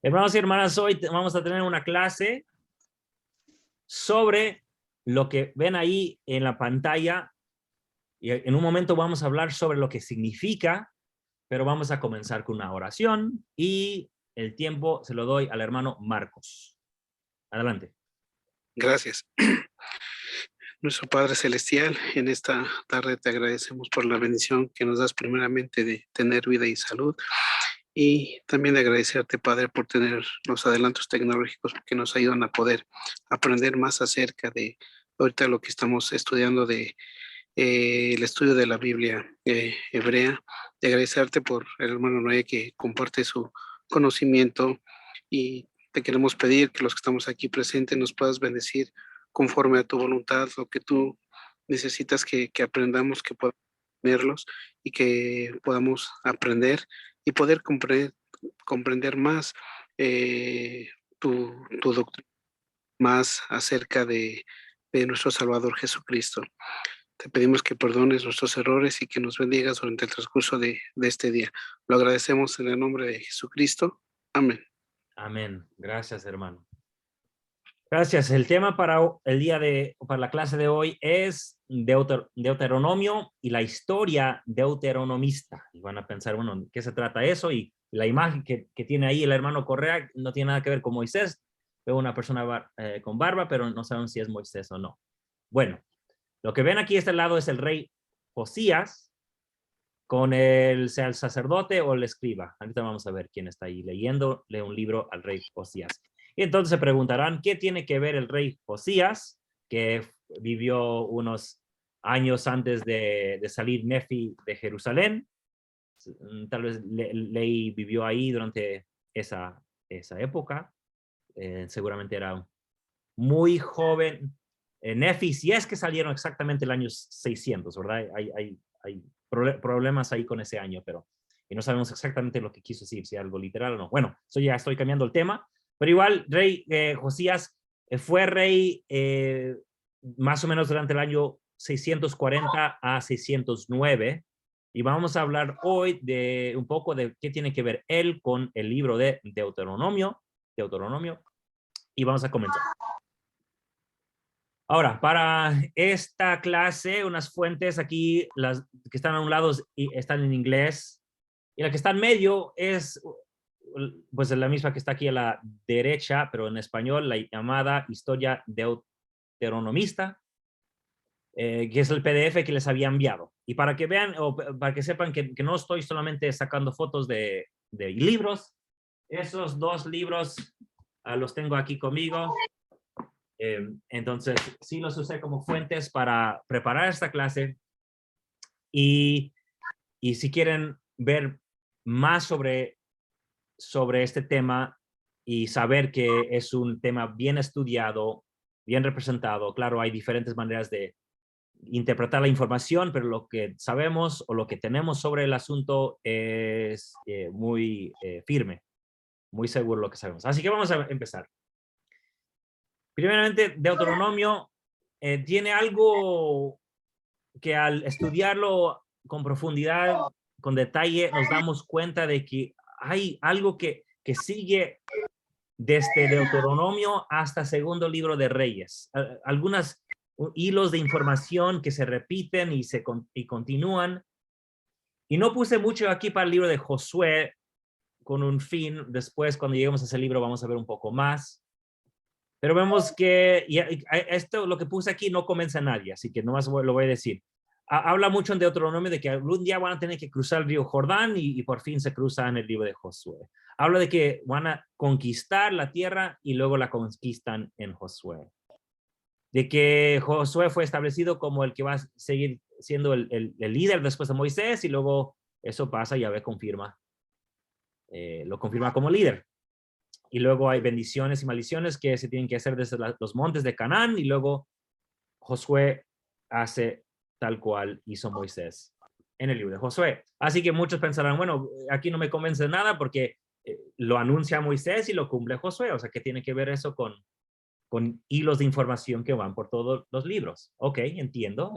Hermanos y hermanas, hoy vamos a tener una clase sobre lo que ven ahí en la pantalla. Y en un momento vamos a hablar sobre lo que significa, pero vamos a comenzar con una oración y el tiempo se lo doy al hermano Marcos. Adelante. Gracias. Nuestro Padre Celestial, en esta tarde te agradecemos por la bendición que nos das primeramente de tener vida y salud, y también de agradecerte, Padre, por tener los adelantos tecnológicos que nos ayudan a poder aprender más acerca de ahorita lo que estamos estudiando de el estudio de la Biblia hebrea. De agradecerte por el hermano Noé que comparte su conocimiento, y te queremos pedir que los que estamos aquí presentes nos puedas bendecir conforme a tu voluntad, lo que tú necesitas que aprendamos, que podamos verlos y que podamos aprender y poder comprender más tu doctrina, más acerca de nuestro Salvador Jesucristo. Te pedimos que perdones nuestros errores y que nos bendigas durante el transcurso de este día. Lo agradecemos en el nombre de Jesucristo. Amén. Amén. Gracias, hermano. Gracias. El tema para la clase de hoy es Deuteronomio y la historia deuteronomista. Y van a pensar, bueno, ¿qué se trata eso? Y la imagen que tiene ahí el hermano Correa no tiene nada que ver con Moisés. Veo una persona con barba, pero no saben si es Moisés o no. Bueno, lo que ven aquí a este lado es el rey Josías con sea el sacerdote o el escriba. Ahorita vamos a ver quién está ahí leyéndole un libro al rey Josías. Y entonces se preguntarán, ¿qué tiene que ver el rey Josías, que vivió unos años antes de salir Nefi de Jerusalén? Tal vez Ley vivió ahí durante esa época. Seguramente era muy joven. Nefi, si es que salieron exactamente el año 600, ¿verdad? Hay problemas ahí con ese año, pero y no sabemos exactamente lo que quiso decir, si algo literal o no. Bueno, eso ya estoy cambiando el tema, pero igual, rey Josías fue rey más o menos durante el año 640 a 609, y vamos a hablar hoy de un poco de qué tiene que ver él con el libro de Deuteronomio, y vamos a comenzar. Ahora, para esta clase, unas fuentes aquí, las que están a un lado están en inglés, y la que está en medio es pues la misma que está aquí a la derecha, pero en español, la llamada Historia Deuteronomista, que es el PDF que les había enviado. Y para que vean, o para que sepan que no estoy solamente sacando fotos de libros, esos dos libros los tengo aquí conmigo. Entonces, sí los usé como fuentes para preparar esta clase, y si quieren ver más sobre este tema y saber que es un tema bien estudiado, bien representado, claro, hay diferentes maneras de interpretar la información, pero lo que sabemos o lo que tenemos sobre el asunto es muy firme, muy seguro lo que sabemos. Así que vamos a empezar. Primeramente, Deuteronomio tiene algo que al estudiarlo con profundidad, con detalle, nos damos cuenta de que hay algo que sigue desde Deuteronomio hasta segundo libro de Reyes. Algunos hilos de información que se repiten y continúan. Y no puse mucho aquí para el libro de Josué con un fin. Después, cuando lleguemos a ese libro, vamos a ver un poco más. Pero vemos que esto, lo que puse aquí, no convence a nadie, así que nomás lo voy a decir. Habla mucho en Deuteronomio de que algún día van a tener que cruzar el río Jordán, y por fin se cruza en el libro de Josué. Habla de que van a conquistar la tierra y luego la conquistan en Josué. De que Josué fue establecido como el que va a seguir siendo el líder después de Moisés, y luego eso pasa y Yahvé lo confirma como líder. Y luego hay bendiciones y maldiciones que se tienen que hacer desde los montes de Canaán, y luego Josué hace tal cual hizo Moisés en el libro de Josué. Así que muchos pensarán, bueno, aquí no me convence nada porque lo anuncia Moisés y lo cumple Josué. O sea, ¿qué tiene que ver eso con hilos de información que van por todos los libros? Ok, entiendo.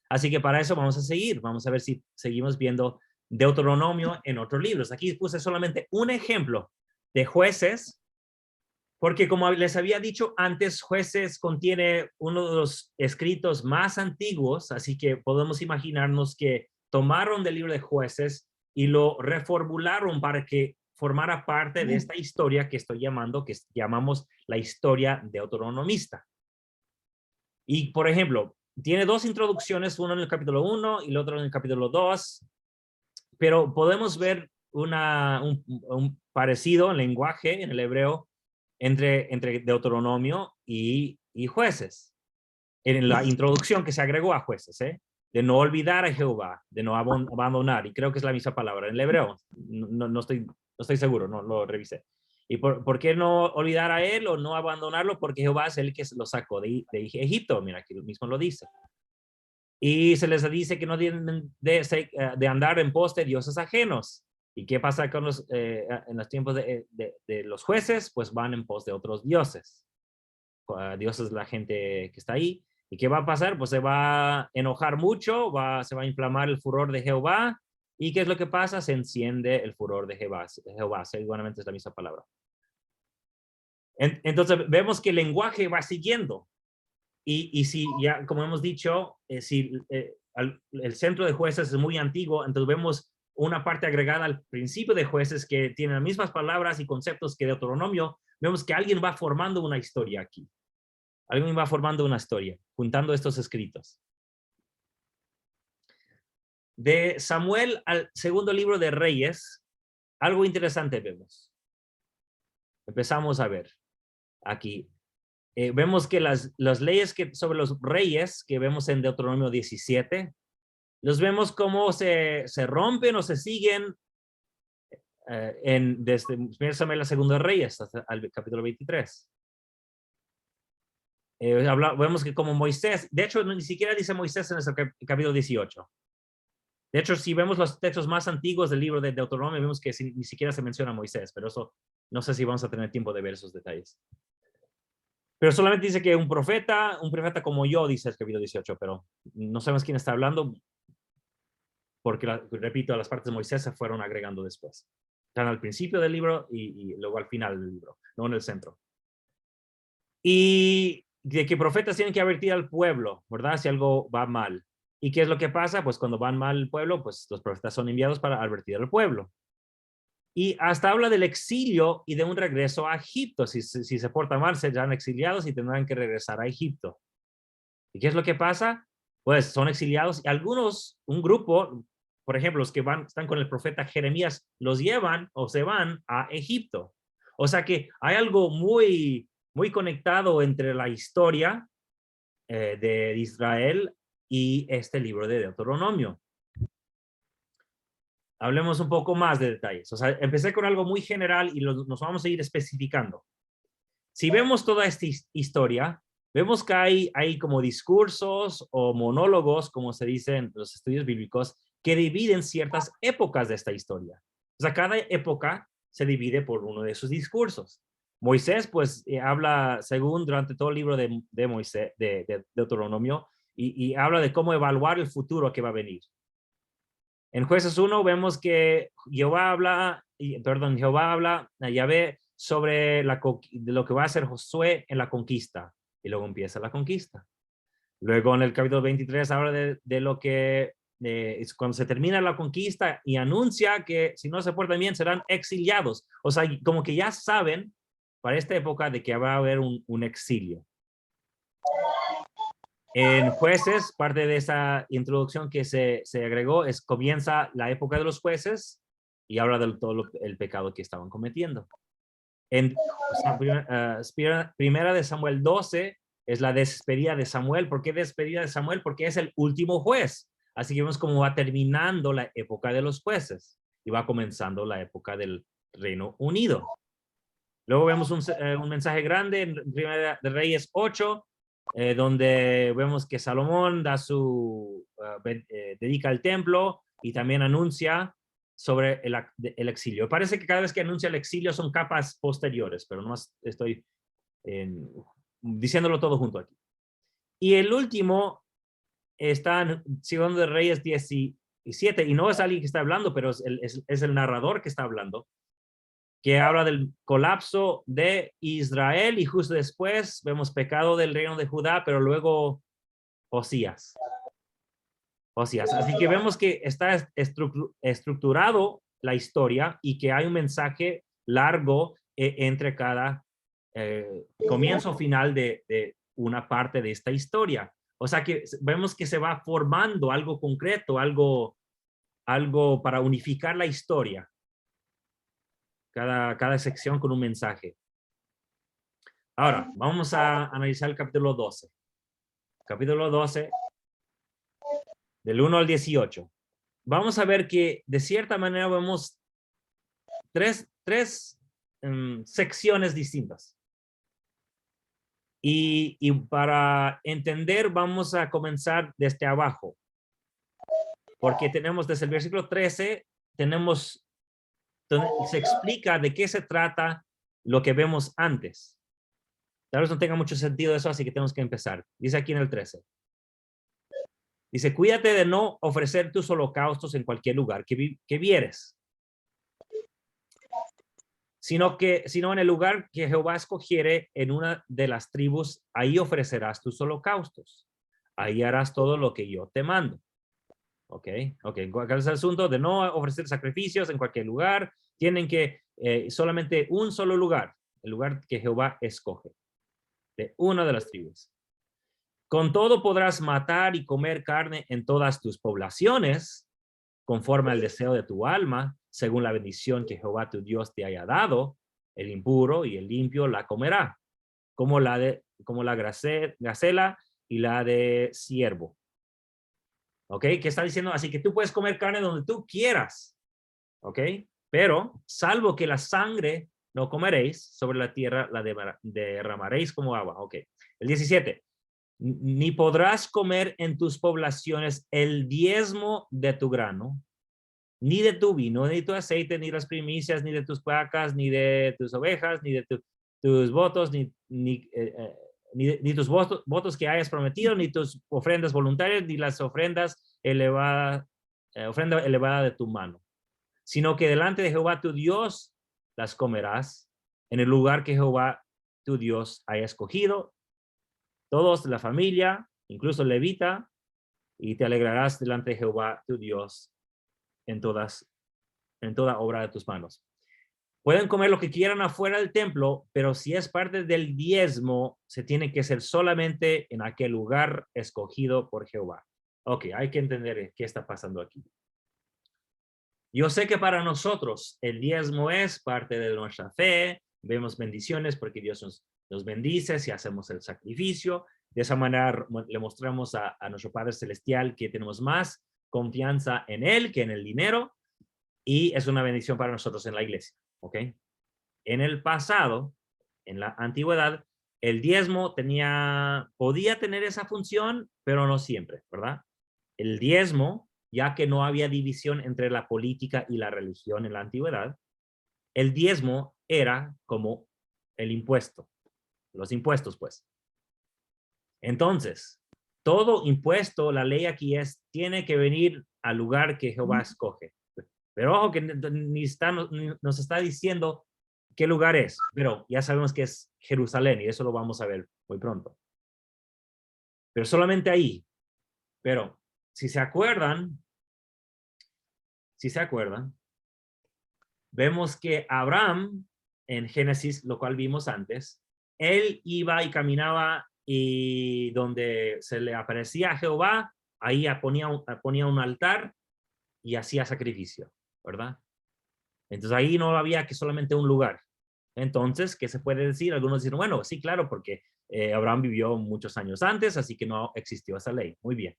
Así que para eso vamos a seguir. Vamos a ver si seguimos viendo Deuteronomio en otros libros. Aquí puse solamente un ejemplo de Jueces, porque como les había dicho antes, Jueces contiene uno de los escritos más antiguos, así que podemos imaginarnos que tomaron del libro de Jueces y lo reformularon para que formara parte de esta historia que estoy llamando, que llamamos la historia deuteronomista. Y, por ejemplo, tiene dos introducciones, uno en el capítulo 1 y el otro en el capítulo 2, pero podemos ver un parecido en lenguaje en el hebreo entre Deuteronomio y Jueces, en la introducción que se agregó a Jueces, de no olvidar a Jehová, de no abandonar, y creo que es la misma palabra en el hebreo, no estoy seguro, no lo revisé. ¿Y por qué no olvidar a él o no abandonarlo? Porque Jehová es el que lo sacó de Egipto, mira, aquí mismo lo dice. Y se les dice que no tienen de andar en pos de dioses ajenos. ¿Y qué pasa con en los tiempos de los jueces? Pues van en pos de otros dioses. Dioses de la gente que está ahí. ¿Y qué va a pasar? Pues se va a enojar mucho, se va a inflamar el furor de Jehová. ¿Y qué es lo que pasa? Se enciende el furor de Jehová. Seguramente es la misma palabra. Entonces vemos que el lenguaje va siguiendo. Y si ya, como hemos dicho, si el centro de Jueces es muy antiguo, entonces vemos una parte agregada al principio de Jueces que tiene las mismas palabras y conceptos que Deuteronomio. Vemos que alguien va formando una historia aquí. Alguien va formando una historia, juntando estos escritos. De Samuel al segundo libro de Reyes, algo interesante vemos. Empezamos a ver aquí. Vemos que las leyes sobre los reyes que vemos en Deuteronomio 17, los vemos cómo se rompen o se siguen desde 1 Samuel a 2 Reyes hasta el capítulo 23. Vemos que como Moisés, de hecho ni siquiera dice Moisés en el capítulo 18. De hecho, si vemos los textos más antiguos del libro de Deuteronomio, vemos que ni siquiera se menciona a Moisés, pero eso no sé si vamos a tener tiempo de ver esos detalles. Pero solamente dice que un profeta como yo, dice el capítulo 18, pero no sabemos quién está hablando, porque, repito, las partes de Moisés se fueron agregando después. Están al principio del libro y luego al final del libro, no en el centro. Y de que profetas tienen que advertir al pueblo, ¿verdad? Si algo va mal. ¿Y qué es lo que pasa? Pues cuando van mal el pueblo, pues los profetas son enviados para advertir al pueblo. Y hasta habla del exilio y de un regreso a Egipto. Si se portan mal, serán exiliados y tendrán que regresar a Egipto. ¿Y qué es lo que pasa? Pues son exiliados y algunos, un grupo, por ejemplo, los que están con el profeta Jeremías, los llevan o se van a Egipto. O sea que hay algo muy, muy conectado entre la historia de Israel y este libro de Deuteronomio. Hablemos un poco más de detalles. O sea, empecé con algo muy general y nos vamos a ir especificando. Si vemos toda esta historia, vemos que hay como discursos o monólogos, como se dice en los estudios bíblicos, que dividen ciertas épocas de esta historia. O sea, cada época se divide por uno de sus discursos. Moisés, pues, habla, según durante todo el libro de Moisés, de Deuteronomio, y habla de cómo evaluar el futuro que va a venir. En Jueces 1 vemos que Jehová habla a Yahvé sobre lo que va a hacer Josué en la conquista. Y luego empieza la conquista. Luego en el capítulo 23 habla de lo que es cuando se termina la conquista y anuncia que si no se portan bien serán exiliados. O sea, como que ya saben para esta época de que va a haber un exilio. En Jueces, parte de esa introducción que se agregó comienza la época de los jueces y habla de todo el pecado que estaban cometiendo. En primera de Samuel 12 es la despedida de Samuel. ¿Por qué despedida de Samuel? Porque es el último juez. Así que vemos cómo va terminando la época de los jueces y va comenzando la época del Reino Unido. Luego vemos un mensaje grande en Primera de Reyes 8, donde vemos que Salomón dedica el templo y también anuncia sobre el exilio. Parece que cada vez que anuncia el exilio son capas posteriores, pero no estoy diciéndolo todo junto aquí. Y el último está en Segundo de Reyes 17, y no es alguien que está hablando, pero es el narrador que está hablando. que habla del colapso de Israel y justo después vemos pecado del reino de Judá, pero luego Osías. Así que vemos que está estructurado la historia y que hay un mensaje largo entre cada comienzo final de una parte de esta historia. O sea que vemos que se va formando algo concreto, algo para unificar la historia. Cada sección con un mensaje. Ahora, vamos a analizar el capítulo 12. Capítulo 12, del 1 al 18. Vamos a ver que de cierta manera vemos tres secciones distintas. Y para entender, vamos a comenzar desde abajo. Porque tenemos desde el versículo 13, se explica de qué se trata lo que vemos antes. Tal vez no tenga mucho sentido eso, así que tenemos que empezar. Dice aquí en el 13. Dice, cuídate de no ofrecer tus holocaustos en cualquier lugar que vieres. Sino en el lugar que Jehová escogiere en una de las tribus, ahí ofrecerás tus holocaustos. Ahí harás todo lo que yo te mando. Ok. ¿Cuál es el asunto? De no ofrecer sacrificios en cualquier lugar. Tienen que solamente un solo lugar, el lugar que Jehová escoge, de una de las tribus. Con todo podrás matar y comer carne en todas tus poblaciones, conforme al deseo de tu alma, según la bendición que Jehová tu Dios te haya dado. El impuro y el limpio la comerá, como la gacela y la de ciervo. ¿Ok? ¿Qué está diciendo? Así que tú puedes comer carne donde tú quieras. ¿Ok? Pero, salvo que la sangre no comeréis, sobre la tierra la derramaréis como agua. Ok. El 17. Ni podrás comer en tus poblaciones el diezmo de tu grano, ni de tu vino, ni de tu aceite, ni las primicias, ni de tus vacas, ni de tus ovejas, ni de tus votos, ni tus votos que hayas prometido, ni tus ofrendas voluntarias, ni las ofrenda elevada de tu mano, sino que delante de Jehová tu Dios las comerás en el lugar que Jehová tu Dios haya escogido, todos de la familia, incluso levita, y te alegrarás delante de Jehová tu Dios en toda obra de tus manos. Pueden comer lo que quieran afuera del templo, pero si es parte del diezmo, se tiene que hacer solamente en aquel lugar escogido por Jehová. Ok, hay que entender qué está pasando aquí. Yo sé que para nosotros el diezmo es parte de nuestra fe, vemos bendiciones porque Dios nos bendice si hacemos el sacrificio. De esa manera le mostramos a nuestro Padre Celestial que tenemos más confianza en Él que en el dinero, y es una bendición para nosotros en la iglesia. ¿Ok? En el pasado, en la antigüedad, el diezmo podía tener esa función, pero no siempre, ¿verdad? El diezmo, ya que no había división entre la política y la religión en la antigüedad, el diezmo era como el impuesto, los impuestos, pues. Entonces, todo impuesto, la ley aquí tiene que venir al lugar que Jehová escoge. Pero ojo que nos está diciendo qué lugar es, pero ya sabemos que es Jerusalén y eso lo vamos a ver muy pronto. Pero solamente ahí. Pero si se acuerdan, vemos que Abraham, en Génesis, lo cual vimos antes, él iba y caminaba y donde se le aparecía a Jehová, ahí ponía un altar y hacía sacrificio, ¿verdad? Entonces ahí no había que solamente un lugar. Entonces, ¿qué se puede decir? Algunos dicen, bueno, sí, claro, porque Abraham vivió muchos años antes, así que no existió esa ley. Muy bien.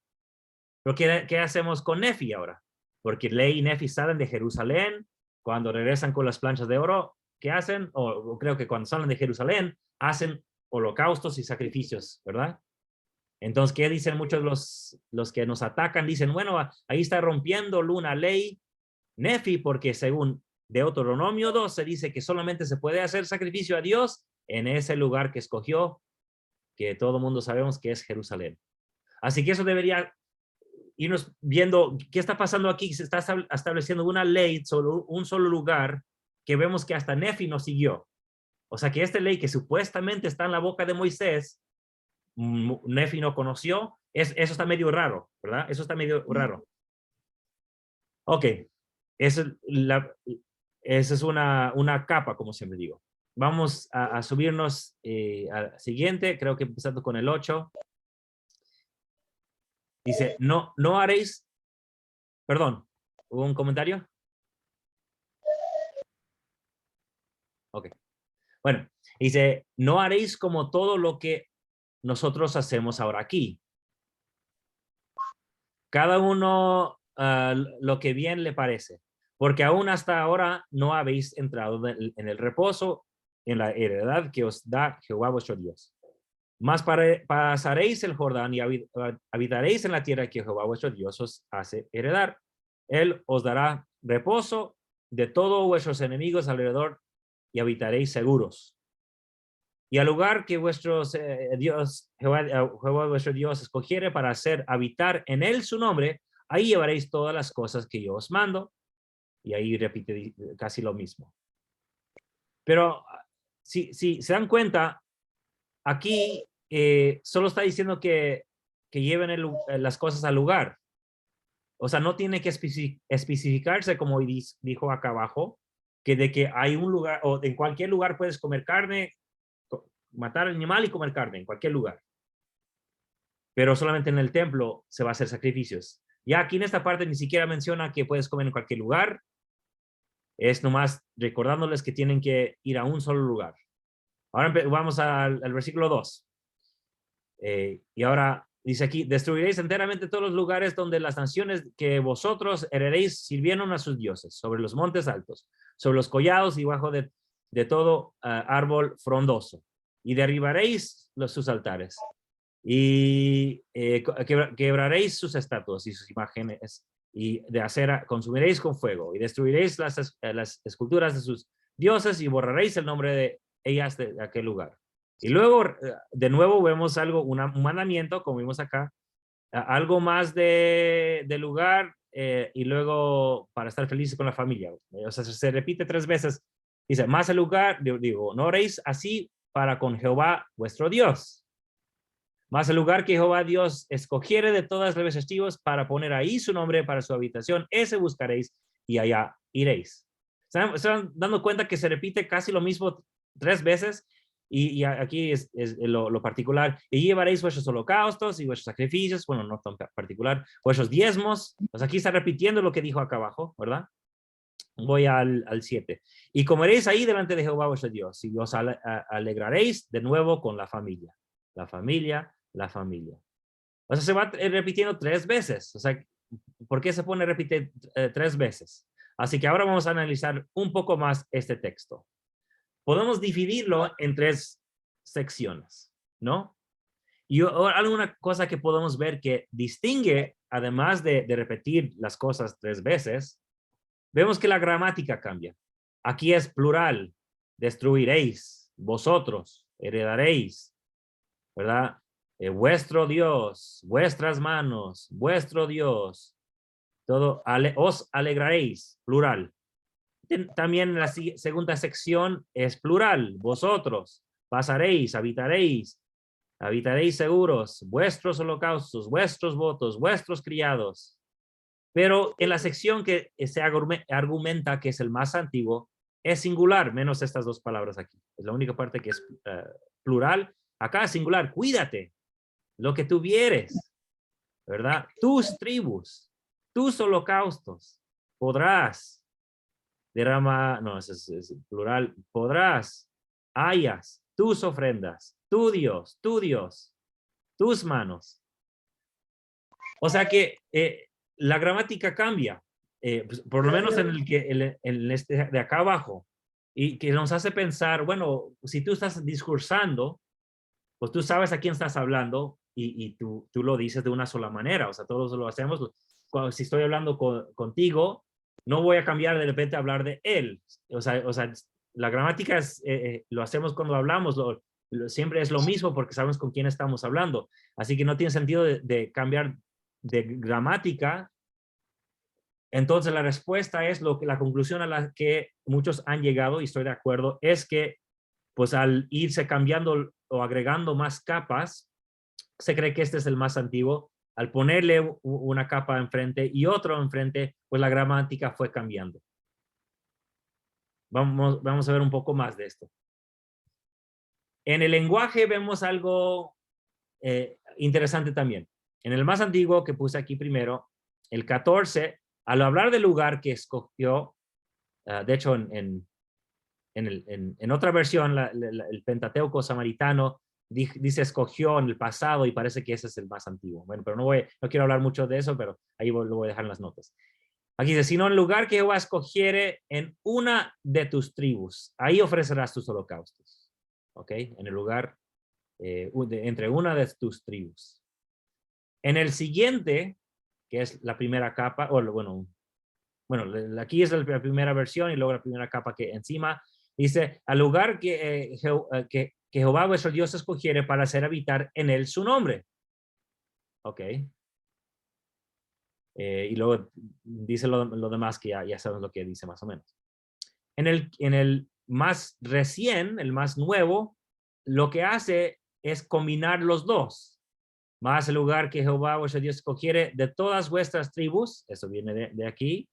Pero ¿qué hacemos con Nefi ahora? Porque Ley y Nefi salen de Jerusalén, cuando regresan con las planchas de oro, ¿qué hacen? O creo que cuando salen de Jerusalén, hacen holocaustos y sacrificios, ¿verdad? Entonces, ¿qué dicen muchos los que nos atacan? Dicen, bueno, ahí está rompiendo una ley Nefi, porque según Deuteronomio 2 se dice que solamente se puede hacer sacrificio a Dios en ese lugar que escogió, que todo el mundo sabemos que es Jerusalén. Así que eso debería irnos viendo qué está pasando aquí. Se está estableciendo una ley sobre un solo lugar que vemos que hasta Nefi no siguió. O sea que esta ley que supuestamente está en la boca de Moisés, Nefi no conoció, eso está medio raro, ¿verdad? Eso está medio raro. Ok, esa es una capa, como siempre digo. Vamos a subirnos al siguiente, creo que empezando con el 8. Dice, no haréis, perdón, ¿hubo un comentario? Ok. Bueno, dice, no haréis como todo lo que nosotros hacemos ahora aquí. Cada uno lo que bien le parece, porque aún hasta ahora no habéis entrado en el reposo, en la heredad que os da Jehová vuestro Dios. Mas pasaréis el Jordán y habitaréis en la tierra que Jehová vuestro Dios os hace heredar. Él os dará reposo de todos vuestros enemigos alrededor y habitaréis seguros. Y al lugar que vuestros Dios, Jehová vuestro Dios escogiere para hacer habitar en él su nombre, ahí llevaréis todas las cosas que yo os mando. Y ahí repite casi lo mismo. Pero si se dan cuenta, aquí solo está diciendo que lleven las cosas al lugar. O sea, no tiene que especificarse, como dijo acá abajo, que de que hay un lugar, o en cualquier lugar puedes comer carne, matar al animal y comer carne, en cualquier lugar. Pero solamente en el templo se va a hacer sacrificios. Ya aquí en esta parte ni siquiera menciona que puedes comer en cualquier lugar. Es nomás recordándoles que tienen que ir a un solo lugar. Ahora vamos al versículo 2. Y ahora dice aquí, destruiréis enteramente todos los lugares donde las naciones que vosotros heredéis sirvieron a sus dioses, sobre los montes altos, sobre los collados y bajo de todo árbol frondoso. Y derribaréis sus altares. Y quebraréis sus estatuas y sus imágenes y de acera consumiréis con fuego y destruiréis las esculturas de sus dioses y borraréis el nombre de ellas de aquel lugar. Y luego, de nuevo, vemos un mandamiento, como vimos acá, algo más de lugar y luego para estar felices con la familia. O sea, se repite 3 veces. Dice, más el lugar, digo, no haréis así para con Jehová vuestro Dios. Mas el lugar que Jehová Dios escogiere de todas las festivos para poner ahí su nombre para su habitación, ese buscaréis y allá iréis. ¿Están dando cuenta que se repite casi lo mismo 3 veces? Y aquí es lo particular. Y llevaréis vuestros holocaustos y vuestros sacrificios, bueno, no tan particular, vuestros diezmos. Pues aquí está repitiendo lo que dijo acá abajo, ¿verdad? Voy al 7. Y comeréis ahí delante de Jehová vuestro Dios y os alegraréis de nuevo con la familia. La familia. O sea, se va repitiendo 3 veces. O sea, ¿por qué se pone a repetir 3 veces? Así que ahora vamos a analizar un poco más este texto. Podemos dividirlo en 3 secciones, ¿no? Y alguna cosa que podemos ver que distingue, además de repetir las cosas 3 veces, vemos que la gramática cambia. Aquí es plural, destruiréis, vosotros, heredaréis, ¿verdad? Vuestro Dios, vuestras manos, vuestro Dios, todo, os alegraréis, plural. También la segunda sección es plural, vosotros, pasaréis, habitaréis seguros, vuestros holocaustos, vuestros votos, vuestros criados. Pero en la sección que se argumenta que es el más antiguo, es singular, menos estas 2 palabras aquí. Es la única parte que es plural. Acá es singular, cuídate, lo que tuvieres, ¿verdad? Tus tribus, tus holocaustos, podrás derramar, no, es plural, podrás, hayas, tus ofrendas, tu Dios, tus manos. O sea que la gramática cambia, pues, por lo menos en este de acá abajo, y que nos hace pensar, bueno, si tú estás discursando, pues tú sabes a quién estás hablando y tú lo dices de una sola manera. O sea, todos lo hacemos. Si estoy hablando contigo, no voy a cambiar de repente a hablar de él. O sea la gramática lo hacemos cuando hablamos, siempre es lo mismo porque sabemos con quién estamos hablando. Así que no tiene sentido de cambiar de gramática Entonces la respuesta es la conclusión a la que muchos han llegado, y estoy de acuerdo, es que pues al irse cambiando o agregando más capas, se cree que este es el más antiguo. Al ponerle una capa enfrente y otro enfrente, pues la gramática fue cambiando. Vamos a ver un poco más de esto. En el lenguaje vemos algo interesante también. En el más antiguo que puse aquí primero, el 14, al hablar del lugar que escogió, de hecho en otra versión, el Pentateuco samaritano dice escogió en el pasado y parece que ese es el más antiguo. Bueno, pero no quiero hablar mucho de eso, pero ahí lo voy a dejar en las notas. Aquí dice, sino en el lugar que Jehová escogiere en una de tus tribus, ahí ofrecerás tus holocaustos. ¿Ok? En el lugar entre una de tus tribus. En el siguiente, que es la primera capa, o bueno, aquí es la primera versión y luego la primera capa que encima dice, al lugar que Jehová vuestro Dios escogiere para hacer habitar en él su nombre. Ok. Y luego dice lo demás que ya sabemos lo que dice más o menos. En el más recién, el más nuevo, lo que hace es combinar los dos. Más el lugar que Jehová vuestro Dios escogiere de todas vuestras tribus, eso viene de aquí,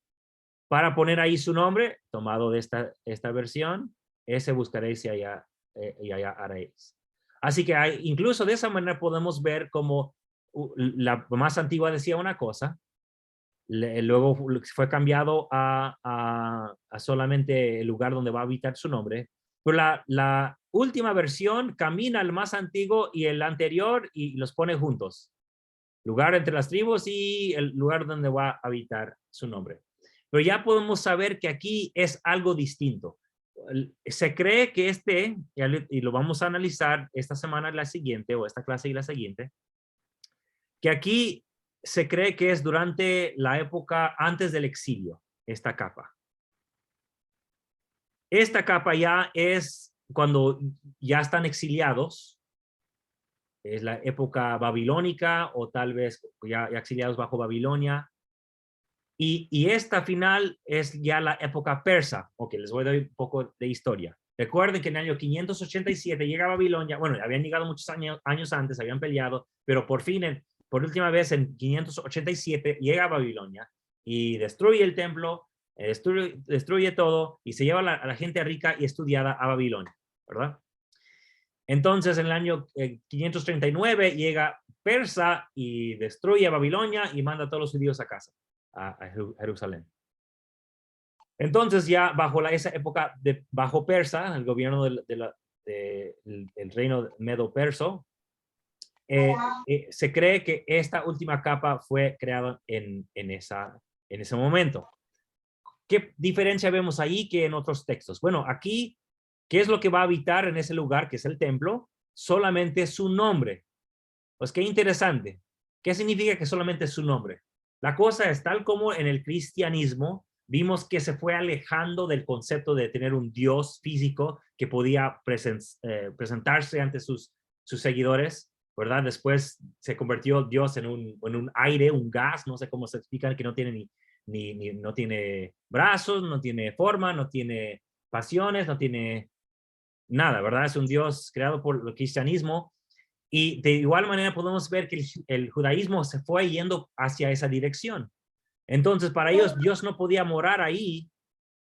para poner ahí su nombre, tomado de esta versión, ese buscaréis y allá haréis. Así que incluso de esa manera podemos ver cómo la más antigua decía una cosa, luego fue cambiado a solamente el lugar donde va a habitar su nombre, pero la última versión camina al más antiguo y el anterior y los pone juntos. Lugar entre las tribus y el lugar donde va a habitar su nombre. Pero ya podemos saber que aquí es algo distinto. Se cree que y lo vamos a analizar esta semana y la siguiente, o esta clase y la siguiente, que aquí se cree que es durante la época antes del exilio, esta capa. Esta capa ya es cuando ya están exiliados, es la época babilónica o tal vez ya exiliados bajo Babilonia. Y esta final es ya la época persa. Ok, les voy a dar un poco de historia. Recuerden que en el año 587 llega a Babilonia. Bueno, habían llegado muchos años antes, habían peleado, pero por fin, por última vez en 587 llega a Babilonia y destruye el templo, destruye todo y se lleva a la gente rica y estudiada a Babilonia, ¿verdad? Entonces, en el año 539 llega Persa y destruye a Babilonia y manda a todos los judíos a casa, a Jerusalén. Entonces, ya bajo esa época bajo Persa, el gobierno del reino medo-perso, se cree que esta última capa fue creada en ese momento. ¿Qué diferencia vemos ahí que en otros textos? Bueno, aquí, ¿qué es lo que va a habitar en ese lugar, que es el templo? Solamente su nombre. Pues qué interesante. ¿Qué significa que solamente su nombre? La cosa es tal como en el cristianismo vimos que se fue alejando del concepto de tener un Dios físico que podía presentarse ante sus seguidores, ¿verdad? Después se convirtió Dios en un aire, un gas, no sé cómo se explica, que no tiene no tiene brazos, no tiene forma, no tiene pasiones, no tiene nada, ¿verdad? Es un Dios creado por el cristianismo. Y de igual manera podemos ver que el judaísmo se fue yendo hacia esa dirección. Entonces, para ellos, Dios no podía morar ahí.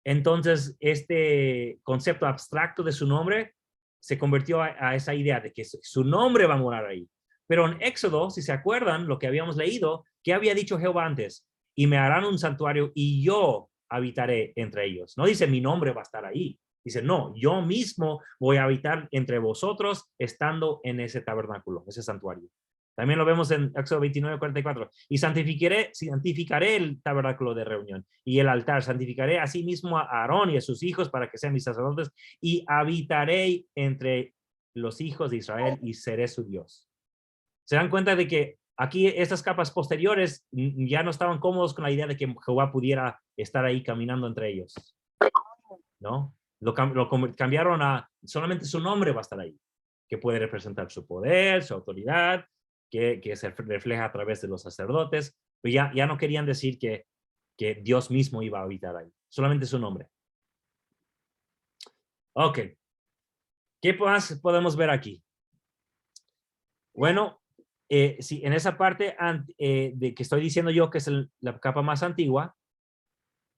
Entonces, este concepto abstracto de su nombre se convirtió a esa idea de que su nombre va a morar ahí. Pero en Éxodo, si se acuerdan lo que habíamos leído, ¿qué había dicho Jehová antes? Y me harán un santuario y yo habitaré entre ellos. No dice mi nombre va a estar ahí. Dice, no, yo mismo voy a habitar entre vosotros estando en ese tabernáculo, ese santuario. También lo vemos en Éxodo 29:44. Y santificaré el tabernáculo de reunión y el altar. Santificaré así mismo a Aarón y a sus hijos para que sean mis sacerdotes y habitaré entre los hijos de Israel y seré su Dios. Se dan cuenta de que aquí estas capas posteriores ya no estaban cómodos con la idea de que Jehová pudiera estar ahí caminando entre ellos, ¿no? Lo cambiaron a solamente su nombre va a estar ahí, que puede representar su poder, su autoridad, que se refleja a través de los sacerdotes, pero ya no querían decir que que Dios mismo iba a habitar ahí. Solamente su nombre. Ok. ¿Qué más podemos ver aquí? Bueno, sí, en esa parte de que estoy diciendo yo que es la capa más antigua,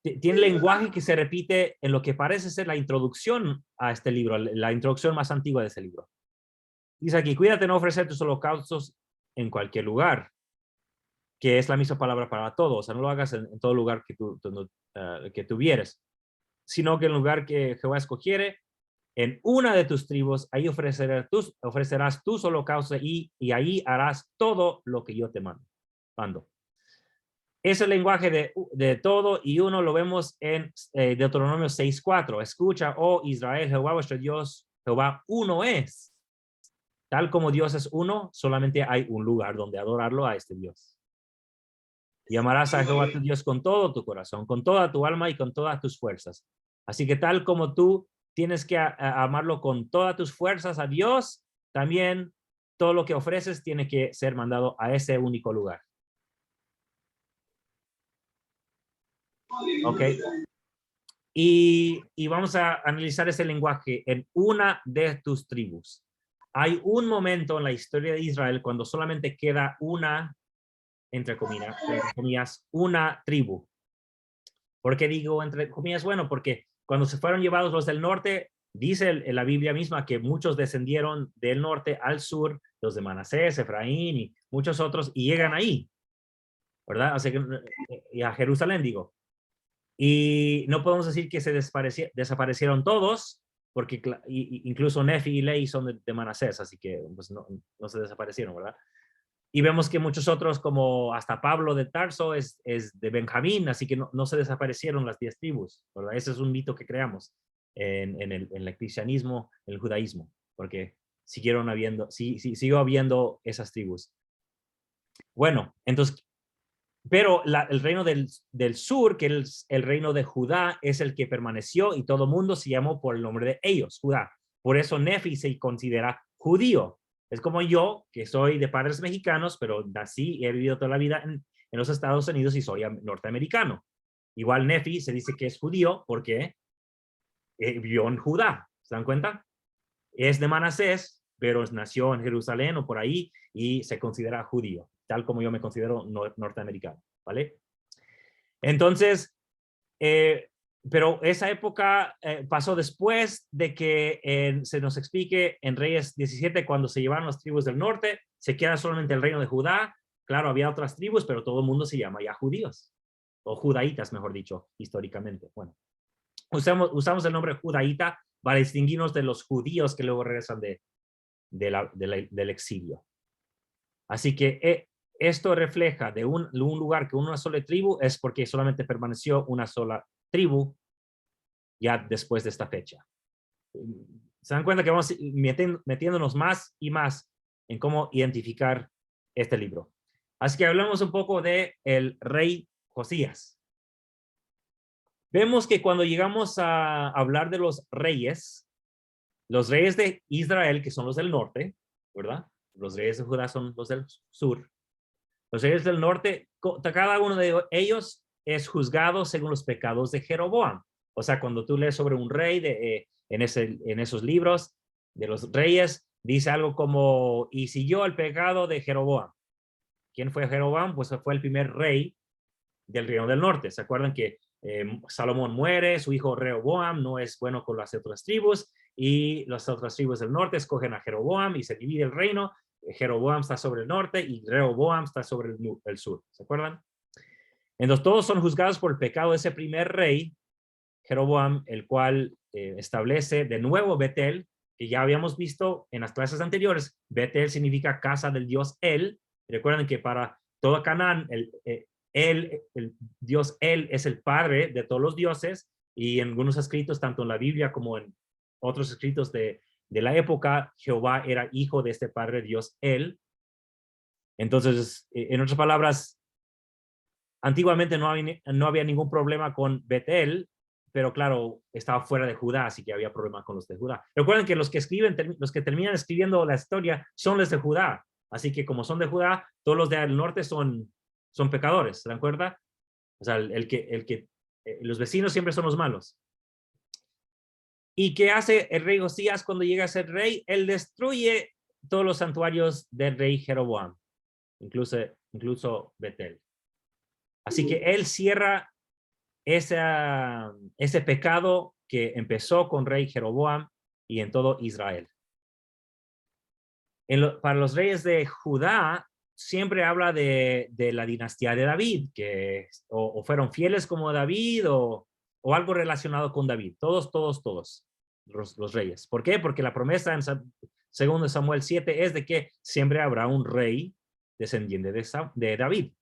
tiene lenguaje que se repite en lo que parece ser la introducción a este libro, la introducción más antigua de ese libro. Dice aquí, cuídate no ofrecer tus holocaustos en cualquier lugar, que es la misma palabra para todo. O sea, no lo hagas en todo lugar que tuvieres, sino que en el lugar que Jehová escogiere, en una de tus tribus, ahí ofrecerás tus holocaustos y ahí harás todo lo que yo te mando. Ese lenguaje de todo y uno lo vemos en Deuteronomio 6:4. Escucha, oh Israel, Jehová vuestro Dios, Jehová uno es. Tal como Dios es uno, solamente hay un lugar donde adorarlo a este Dios. Y amarás a Jehová tu Dios con todo tu corazón, con toda tu alma y con todas tus fuerzas. Así que tal como tú tienes que amarlo con todas tus fuerzas a Dios, también todo lo que ofreces tiene que ser mandado a ese único lugar. ¿Ok? Y vamos a analizar ese lenguaje en una de tus tribus. Hay un momento en la historia de Israel cuando solamente queda una, entre comillas, una tribu. ¿Por qué digo entre comillas? Bueno, porque cuando se fueron llevados los del norte, dice en la Biblia misma que muchos descendieron del norte al sur, los de Manasés, Efraín y muchos otros, y llegan ahí, ¿verdad? O sea, y a Jerusalén, digo. Y no podemos decir que se desaparecieron todos, porque incluso Nefi y Lei son de Manasés, así que pues no se desaparecieron, ¿verdad? Y vemos que muchos otros, como hasta Pablo de Tarso, es de Benjamín, así que no se desaparecieron las 10 tribus, ¿verdad? Ese es un mito que creamos en el cristianismo, en el judaísmo, porque siguió habiendo esas tribus. Bueno, entonces, pero el reino del sur, que es el reino de Judá, es el que permaneció y todo mundo se llamó por el nombre de ellos, Judá. Por eso Nefi se considera judío. Es como yo, que soy de padres mexicanos, pero nací y he vivido toda la vida en los Estados Unidos y soy norteamericano. Igual Nefi se dice que es judío porque vivió en Judá. ¿Se dan cuenta? Es de Manasés, pero nació en Jerusalén o por ahí y se considera judío, tal como yo me considero norteamericano, ¿vale? Entonces, pero esa época pasó después de que se nos explique en Reyes 17, cuando se llevaron las tribus del norte, se queda solamente el reino de Judá. Claro, había otras tribus, pero todo el mundo se llama ya judíos, o judaítas, mejor dicho, históricamente. Bueno, usamos el nombre judaíta para distinguirnos de los judíos que luego regresan del exilio. Así que esto refleja de un lugar que una sola tribu es porque solamente permaneció una sola tribu ya después de esta fecha. Se dan cuenta que vamos metiéndonos más y más en cómo identificar este libro. Así que hablemos un poco de el rey Josías. Vemos que cuando llegamos a hablar de los reyes de Israel, que son los del norte, ¿verdad? Los reyes de Judá son los del sur. Los reyes del norte, cada uno de ellos es juzgado según los pecados de Jeroboam. O sea, cuando tú lees sobre un rey en esos libros de los reyes, dice algo como, y siguió el pecado de Jeroboam. ¿Quién fue Jeroboam? Pues fue el primer rey del reino del norte. ¿Se acuerdan que Salomón muere, su hijo Rehoboam no es bueno con las otras tribus y las otras tribus del norte escogen a Jeroboam y se divide el reino? Jeroboam está sobre el norte y Rehoboam está sobre el sur. ¿Se acuerdan? Entonces todos son juzgados por el pecado de ese primer rey, Jeroboam, el cual establece de nuevo Betel, que ya habíamos visto en las clases anteriores. Betel significa casa del dios El. Recuerden que para toda Canaán, el dios El es el padre de todos los dioses, y en algunos escritos, tanto en la Biblia como en otros escritos de la época, Jehová era hijo de este padre dios El. Entonces, en otras palabras, antiguamente no había ningún problema con Betel, pero claro, estaba fuera de Judá, así que había problemas con los de Judá. Recuerden que los que terminan escribiendo la historia son los de Judá, así que como son de Judá, todos los del norte son pecadores, ¿se dan cuenta? O sea, los vecinos siempre son los malos. ¿Y qué hace el rey Josías cuando llega a ser rey? Él destruye todos los santuarios del rey Jeroboam, incluso Betel. Así que él cierra ese pecado que empezó con rey Jeroboam y en todo Israel. Para los reyes de Judá, siempre habla de la dinastía de David, que o fueron fieles como David o algo relacionado con David. Todos los reyes. ¿Por qué? Porque la promesa en 2 Samuel 7 es de que siempre habrá un rey descendiente de David.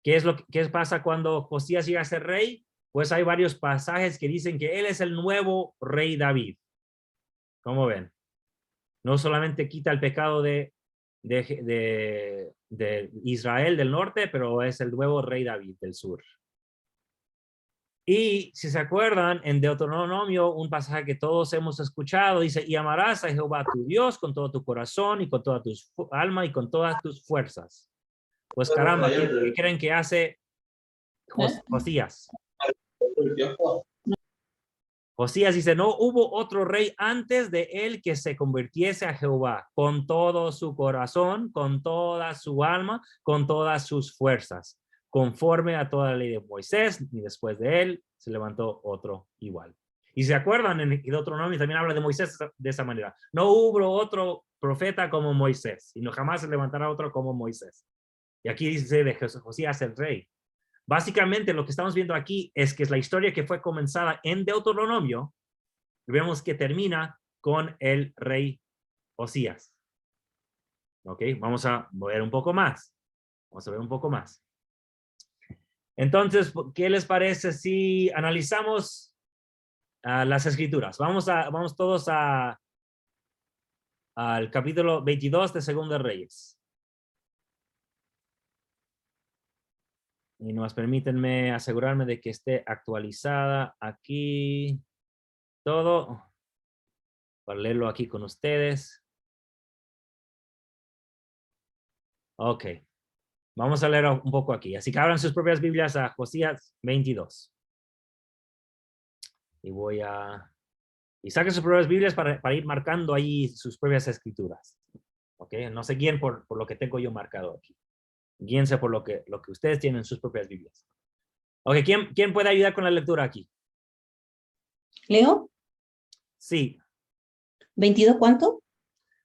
¿Qué pasa cuando Josías llega a ser rey? Pues hay varios pasajes que dicen que él es el nuevo rey David. ¿Cómo ven? No solamente quita el pecado de Israel del norte, pero es el nuevo rey David del sur. Y si se acuerdan, en Deuteronomio, un pasaje que todos hemos escuchado, dice, y amarás a Jehová tu Dios con todo tu corazón y con toda tu alma y con todas tus fuerzas. Pues caramba, ¿qué creen que hace Josías? Josías dice, no hubo otro rey antes de él que se convirtiese a Jehová con todo su corazón, con toda su alma, con todas sus fuerzas, conforme a toda la ley de Moisés, y después de él se levantó otro igual. Y se acuerdan, en Deuteronomio también habla de Moisés de esa manera. No hubo otro profeta como Moisés, y no jamás se levantará otro como Moisés. Y aquí dice de Josías el rey. Básicamente lo que estamos viendo aquí es que es la historia que fue comenzada en Deuteronomio. Vemos que termina con el rey Josías. Ok, vamos a ver un poco más. Entonces, ¿qué les parece si analizamos las escrituras? Vamos todos al capítulo 22 de Segunda de Reyes. Y nos permítanme asegurarme de que esté actualizada aquí todo para leerlo aquí con ustedes. Ok, vamos a leer un poco aquí. Así que abran sus propias Biblias a Josías 22. Y saquen sus propias Biblias para ir marcando ahí sus propias escrituras. Ok, no se guíen por lo que tengo yo marcado aquí. Guíense por lo que ustedes tienen en sus propias Biblias. Ok, ¿quién puede ayudar con la lectura aquí? ¿Leo? Sí. ¿22 cuánto?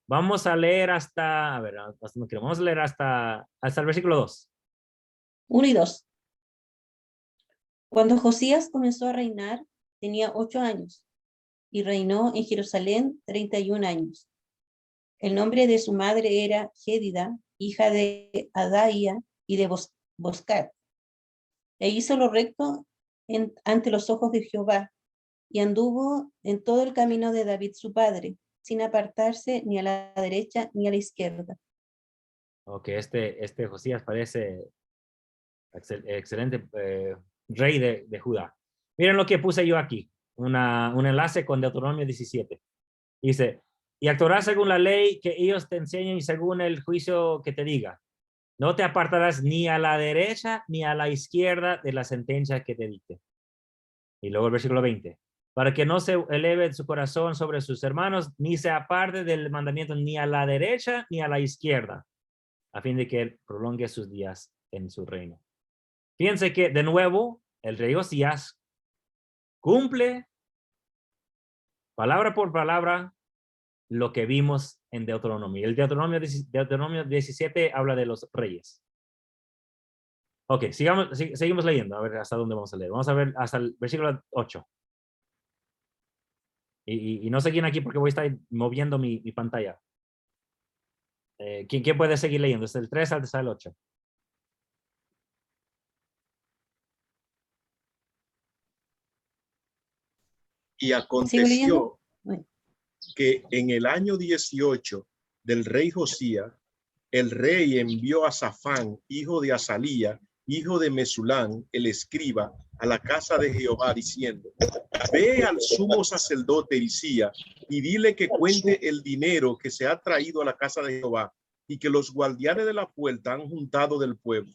Vamos a leer hasta el versículo 2. 1 y 2. Cuando Josías comenzó a reinar, tenía 8 años y reinó en Jerusalén 31 años. El nombre de su madre era Gédida, hija de Adaía y de Boscat. E hizo lo recto ante los ojos de Jehová y anduvo en todo el camino de David su padre, sin apartarse ni a la derecha ni a la izquierda. Ok, este Josías parece excelente rey de Judá. Miren lo que puse yo aquí, un enlace con Deuteronomio 17. Dice, y actuarás según la ley que ellos te enseñen y según el juicio que te diga. No te apartarás ni a la derecha ni a la izquierda de la sentencia que te dicte. Y luego el versículo 20. Para que no se eleve su corazón sobre sus hermanos, ni se aparte del mandamiento ni a la derecha ni a la izquierda, a fin de que él prolongue sus días en su reino. Fíjense que, de nuevo, el rey Josías cumple palabra por palabra lo que vimos en Deuteronomio. El Deuteronomio 17 habla de los reyes. Ok, seguimos leyendo, a ver hasta dónde vamos a leer. Vamos a ver hasta el versículo 8. Y no seguir aquí porque voy a estar moviendo mi pantalla. ¿Quién puede seguir leyendo? Desde el 3 hasta el 8. Y aconteció que en el año 18 del rey Josías, el rey envió a Safán, hijo de Azalía, hijo de Mesulán, el escriba, a la casa de Jehová, diciendo: ve al sumo sacerdote Hilcías y dile que cuente el dinero que se ha traído a la casa de Jehová y que los guardianes de la puerta han juntado del pueblo.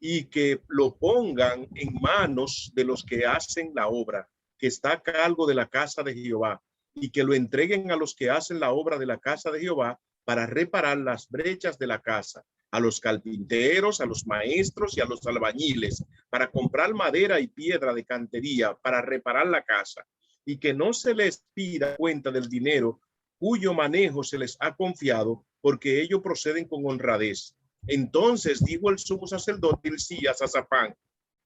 y que lo pongan en manos de los que hacen la obra, que está a cargo de la casa de Jehová, y que lo entreguen a los que hacen la obra de la casa de Jehová para reparar las brechas de la casa, a los carpinteros, a los maestros y a los albañiles, para comprar madera y piedra de cantería para reparar la casa, y que no se les pida cuenta del dinero cuyo manejo se les ha confiado, porque ellos proceden con honradez. Entonces dijo el sumo sacerdote Hilcías a Safán,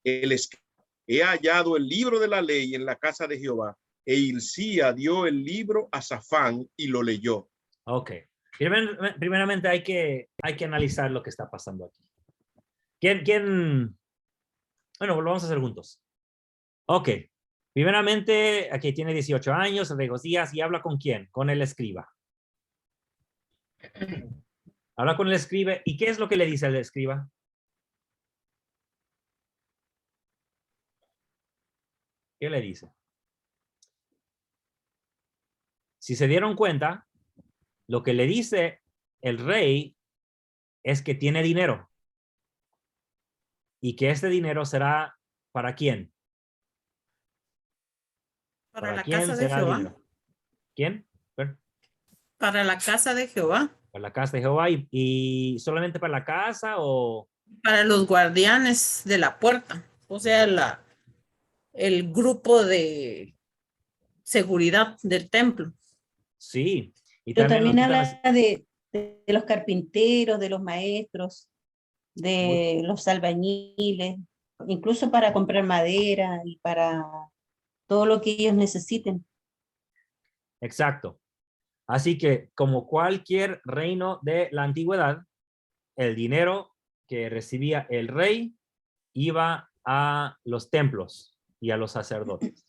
el escriba: he hallado el libro de la ley en la casa de Jehová. E Hilcías dio el libro a Safán y lo leyó. Ok. Primeramente hay que analizar lo que está pasando aquí. ¿Quién? Bueno, lo vamos a hacer juntos. Ok. Primeramente, aquí tiene 18 años, el rey Josías, y habla con quién? Con el escriba. Habla con el escriba. ¿Y qué es lo que le dice el escriba? ¿Qué le dice? Si se dieron cuenta, lo que le dice el rey es que tiene dinero. Y que este dinero será ¿para quién? Para la casa de Jehová. Dinero? ¿Quién? Para la casa de Jehová. Para la casa de Jehová. ¿Y solamente para la casa o? Para los guardianes de la puerta. O sea, el grupo de seguridad del templo. Sí. Y pero también habla de los carpinteros, de los maestros, de los albañiles, incluso para comprar madera y para todo lo que ellos necesiten. Exacto. Así que, como cualquier reino de la antigüedad, el dinero que recibía el rey iba a los templos y a los sacerdotes.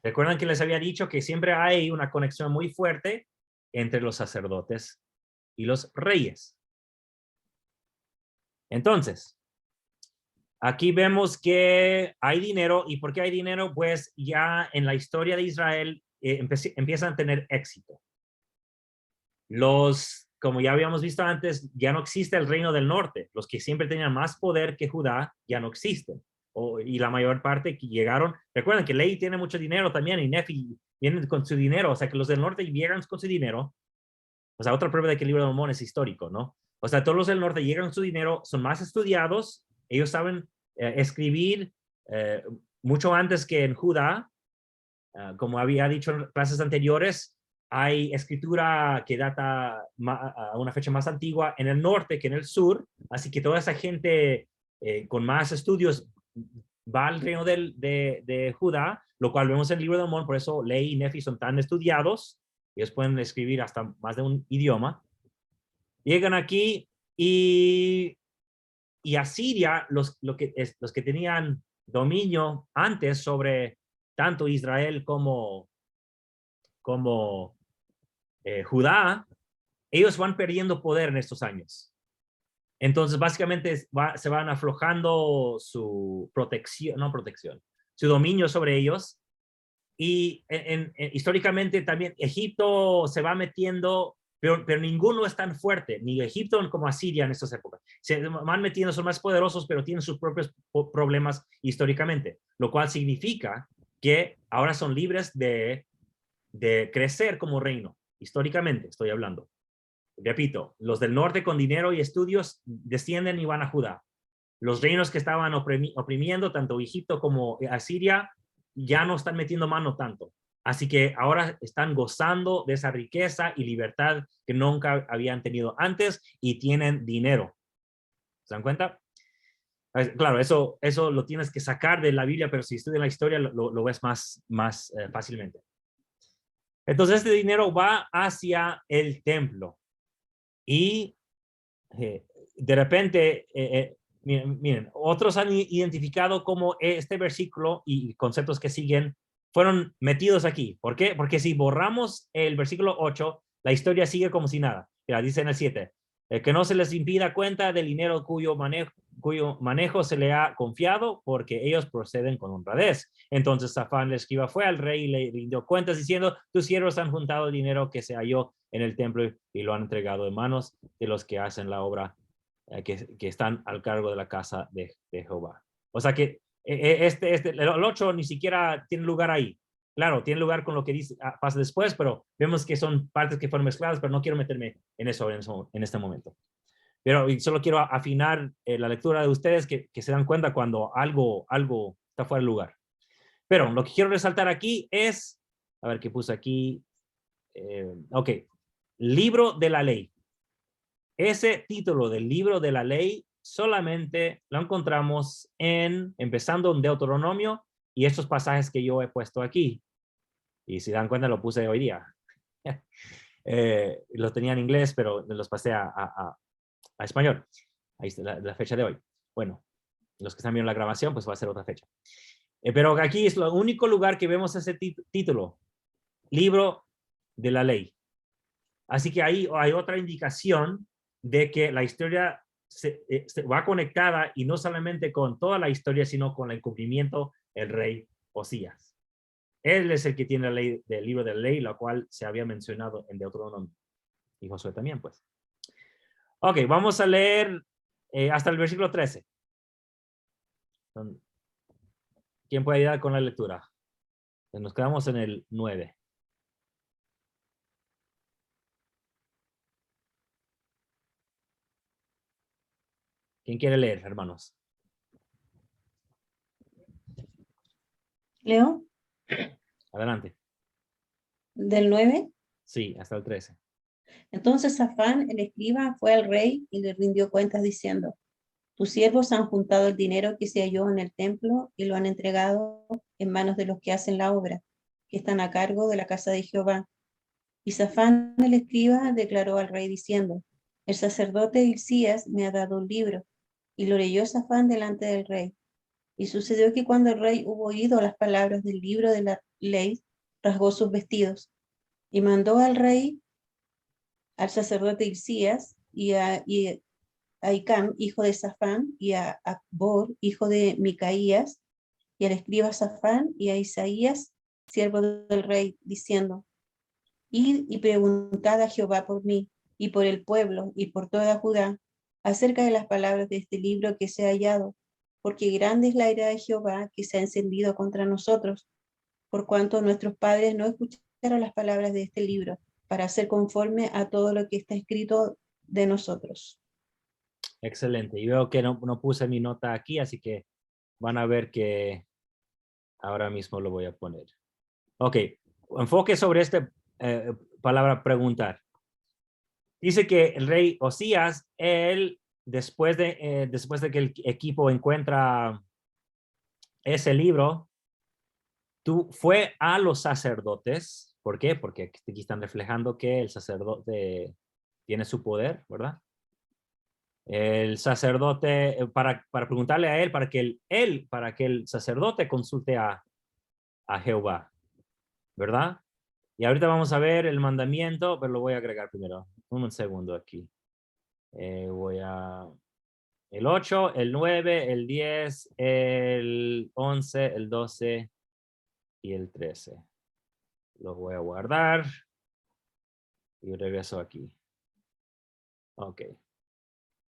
Recuerdan que les había dicho que siempre hay una conexión muy fuerte entre los sacerdotes y los reyes. Entonces, aquí vemos que hay dinero. ¿Y por qué hay dinero? Pues ya en la historia de Israel empiezan a tener éxito. Como ya habíamos visto antes, ya no existe el reino del norte. Los que siempre tenían más poder que Judá ya no existen. Y la mayor parte que llegaron, recuerden que Ley tiene mucho dinero también, y Nefi vienen con su dinero, o sea que los del norte llegan con su dinero. O sea, otra prueba de que el libro de Mormón es histórico, ¿no? O sea, todos los del norte llegan con su dinero, son más estudiados, ellos saben escribir mucho antes que en Judá. Como había dicho en clases anteriores, hay escritura que data a una fecha más antigua en el norte que en el sur, así que toda esa gente con más estudios va al reino de Judá, lo cual vemos en el libro de Mormón. Por eso Ley y Nefi son tan estudiados, ellos pueden escribir hasta más de un idioma. Llegan aquí y Asiria, los que tenían dominio antes sobre tanto Israel como Judá, ellos van perdiendo poder en estos años. Entonces, básicamente se van aflojando su su dominio sobre ellos. Y históricamente también Egipto se va metiendo, pero ninguno es tan fuerte, ni Egipto como Asiria en estas épocas. Se van metiendo, son más poderosos, pero tienen sus propios problemas históricamente, lo cual significa que ahora son libres de crecer como reino, históricamente estoy hablando. Repito, los del norte con dinero y estudios descienden y van a Judá. Los reinos que estaban oprimiendo, tanto Egipto como Asiria, ya no están metiendo mano tanto. Así que ahora están gozando de esa riqueza y libertad que nunca habían tenido antes y tienen dinero. ¿Se dan cuenta? Claro, eso lo tienes que sacar de la Biblia, pero si estudias la historia lo ves más fácilmente. Entonces este dinero va hacia el templo. Y de repente, miren, otros han identificado cómo este versículo y conceptos que siguen fueron metidos aquí. ¿Por qué? Porque si borramos el versículo 8, la historia sigue como si nada. Mira, dice en el 7, que no se les impida cuenta del dinero cuyo manejo se le ha confiado, porque ellos proceden con honradez. Entonces Safán, el escriba, fue al rey y le rindió cuentas diciendo: tus siervos han juntado el dinero que se halló en el templo y lo han entregado en manos de los que hacen la obra que están al cargo de la casa de Jehová. O sea que el 8 ni siquiera tiene lugar ahí. Claro, tiene lugar con lo que dice, pasa después, pero vemos que son partes que fueron mezcladas, pero no quiero meterme en eso en este momento. Pero solo quiero afinar la lectura de ustedes que se dan cuenta cuando algo está fuera de lugar. Pero lo que quiero resaltar aquí es, a ver qué puse aquí. Ok, libro de la ley. Ese título del libro de la ley solamente lo encontramos empezando en Deuteronomio y estos pasajes que yo he puesto aquí. Y si dan cuenta, lo puse hoy día. Los tenía en inglés, pero los pasé a español. Ahí está la fecha de hoy. Bueno, los que están viendo la grabación, pues va a ser otra fecha. Pero aquí es el único lugar que vemos ese título, libro de la ley. Así que ahí hay otra indicación de que la historia se va conectada y no solamente con toda la historia, sino con el cumplimiento del rey Osías. Él es el que tiene la ley del libro de la ley, la cual se había mencionado en Deuteronomio. Y Josué también, pues. Ok, vamos a leer hasta el versículo 13. ¿Quién puede ayudar con la lectura? Nos quedamos en el 9. ¿Quién quiere leer, hermanos? ¿Leo? Adelante. ¿Del 9? Sí, hasta el 13. Entonces Safán, el escriba, fue al rey y le rindió cuentas diciendo: tus siervos han juntado el dinero que se halló en el templo y lo han entregado en manos de los que hacen la obra, que están a cargo de la casa de Jehová. Y Safán, el escriba, declaró al rey diciendo: el sacerdote Hilcías me ha dado un libro. Y lo leyó Safán delante del rey. Y sucedió que cuando el rey hubo oído las palabras del libro de la ley, rasgó sus vestidos y mandó al rey, al sacerdote Hilcías y a Ahicam, hijo de Safán, y a Acbor, hijo de Micaías, y al escriba Safán, y a Isaías, siervo del rey, diciendo: id y preguntad a Jehová por mí, y por el pueblo, y por toda Judá, acerca de las palabras de este libro que se ha hallado, porque grande es la ira de Jehová que se ha encendido contra nosotros, por cuanto nuestros padres no escucharon las palabras de este libro, para hacer conforme a todo lo que está escrito de nosotros. Excelente. Yo veo que no puse mi nota aquí, así que van a ver que ahora mismo lo voy a poner. Ok, enfoque sobre esta palabra preguntar. Dice que el rey Osías, él, después de que el equipo encuentra ese libro, fue a los sacerdotes. ¿Por qué? Porque aquí están reflejando que el sacerdote tiene su poder, ¿verdad? El sacerdote, para preguntarle a él, para que el sacerdote consulte a Jehová, ¿verdad? Y ahorita vamos a ver el mandamiento, pero lo voy a agregar primero. Un segundo aquí. El 8, el 9, el 10, el 11, el 12 y el 13. Lo voy a guardar y regreso aquí. Ok.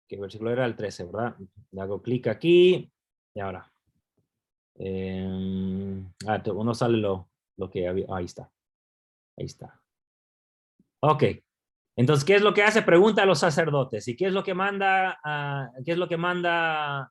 ¿Qué versículo era? El 13, ¿verdad? Le hago clic aquí y ahora. Uno sale lo que había. Ahí está. Ahí está. Ok. Entonces, ¿qué es lo que hace? Pregunta a los sacerdotes. ¿Y qué es lo que manda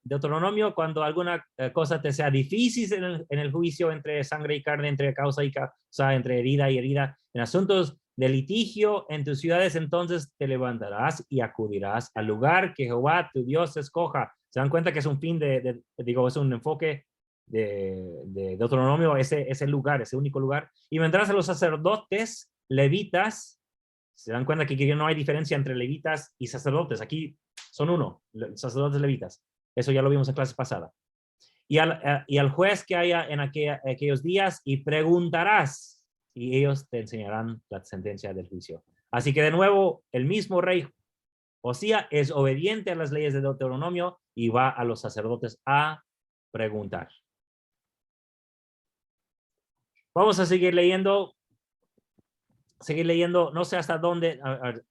Deuteronomio cuando alguna cosa te sea difícil en el juicio entre sangre y carne, entre causa y causa, entre herida y herida? En asuntos de litigio en tus ciudades, entonces te levantarás y acudirás al lugar que Jehová tu Dios escoja. ¿Se dan cuenta que es un fin es un enfoque de Deuteronomio, ese lugar, ese único lugar? Y vendrás a los sacerdotes levitas. Se dan cuenta que aquí no hay diferencia entre levitas y sacerdotes. Aquí son uno, sacerdotes levitas. Eso ya lo vimos en clase pasada. Y al juez que haya en aquellos días y preguntarás y ellos te enseñarán la sentencia del juicio. Así que de nuevo, el mismo rey Osías es obediente a las leyes de Deuteronomio y va a los sacerdotes a preguntar. Vamos a seguir leyendo seguir leyendo, no sé hasta dónde,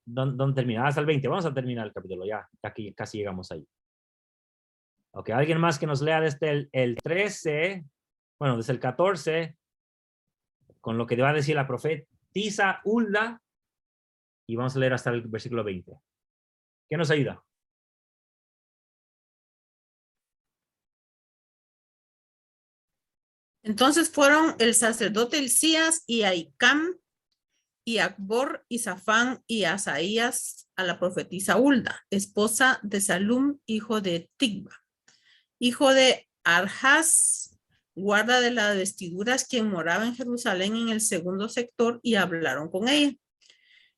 dónde termina, hasta el 20. Vamos a terminar el capítulo, ya aquí casi llegamos ahí. Ok, alguien más que nos lea desde el 13, bueno, desde el 14, con lo que va a decir la profetisa Hulda, y vamos a leer hasta el versículo 20. ¿Qué nos ayuda? Entonces fueron el sacerdote Hilcías y Ahicam y Acbor y Safán y Asaías a la profetisa Hulda, esposa de Salum, hijo de Tigba, hijo de Arjas, guarda de las vestiduras, quien moraba en Jerusalén en el segundo sector, y hablaron con ella.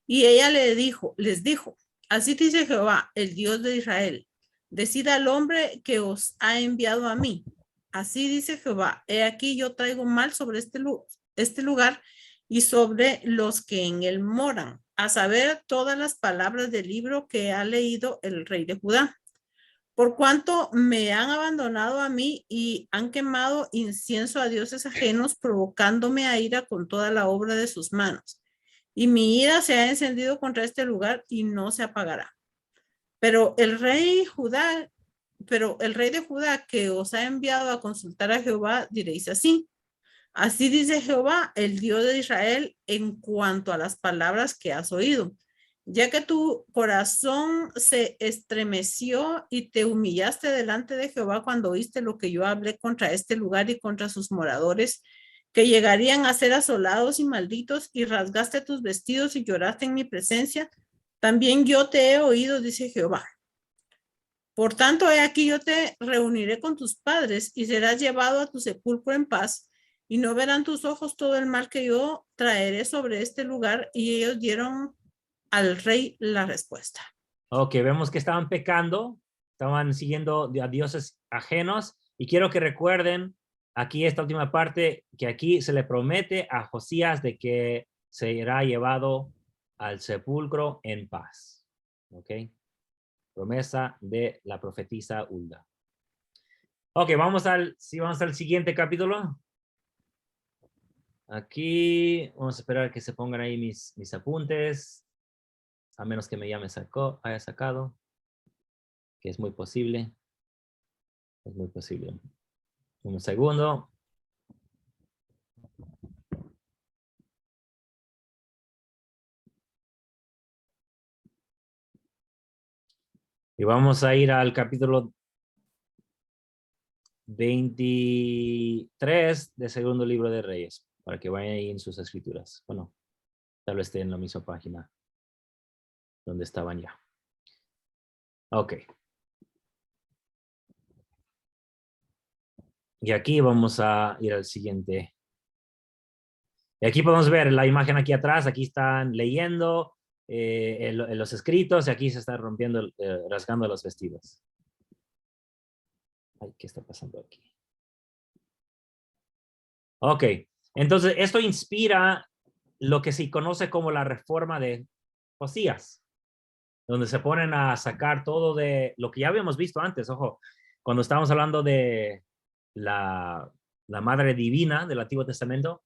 Y ella les dijo, así dice Jehová, el Dios de Israel, decida al hombre que os ha enviado a mí. Así dice Jehová, he aquí yo traigo mal sobre este lugar y sobre los que en él moran, a saber todas las palabras del libro que ha leído el rey de Judá. Por cuanto me han abandonado a mí y han quemado incienso a dioses ajenos, provocándome a ira con toda la obra de sus manos. Y mi ira se ha encendido contra este lugar y no se apagará. Pero el rey de Judá que os ha enviado a consultar a Jehová, diréis así: así dice Jehová, el Dios de Israel, en cuanto a las palabras que has oído. Ya que tu corazón se estremeció y te humillaste delante de Jehová cuando oíste lo que yo hablé contra este lugar y contra sus moradores, que llegarían a ser asolados y malditos, y rasgaste tus vestidos y lloraste en mi presencia, también yo te he oído, dice Jehová. Por tanto, he aquí yo te reuniré con tus padres y serás llevado a tu sepulcro en paz, y no verán tus ojos todo el mal que yo traeré sobre este lugar. Y ellos dieron al rey la respuesta. Ok, vemos que estaban pecando, estaban siguiendo a dioses ajenos, y quiero que recuerden aquí esta última parte, que aquí se le promete a Josías de que será llevado al sepulcro en paz. Ok, promesa de la profetisa Hulda. Ok, vamos al siguiente capítulo. Aquí vamos a esperar que se pongan ahí mis apuntes, a menos que me haya sacado, que es muy posible. Es muy posible. Un segundo. Y vamos a ir al capítulo 23 del segundo libro de Reyes, para que vayan ahí en sus escrituras. Bueno, tal vez esté en la misma página donde estaban ya. Ok. Y aquí vamos a ir al siguiente. Y aquí podemos ver la imagen aquí atrás. Aquí están leyendo los escritos, y aquí se está rompiendo, rasgando los vestidos. Ay, ¿qué está pasando aquí? Ok, entonces esto inspira lo que se conoce como la reforma de Josías, donde se ponen a sacar todo de lo que ya habíamos visto antes. Ojo, cuando estábamos hablando de la Madre Divina del Antiguo Testamento,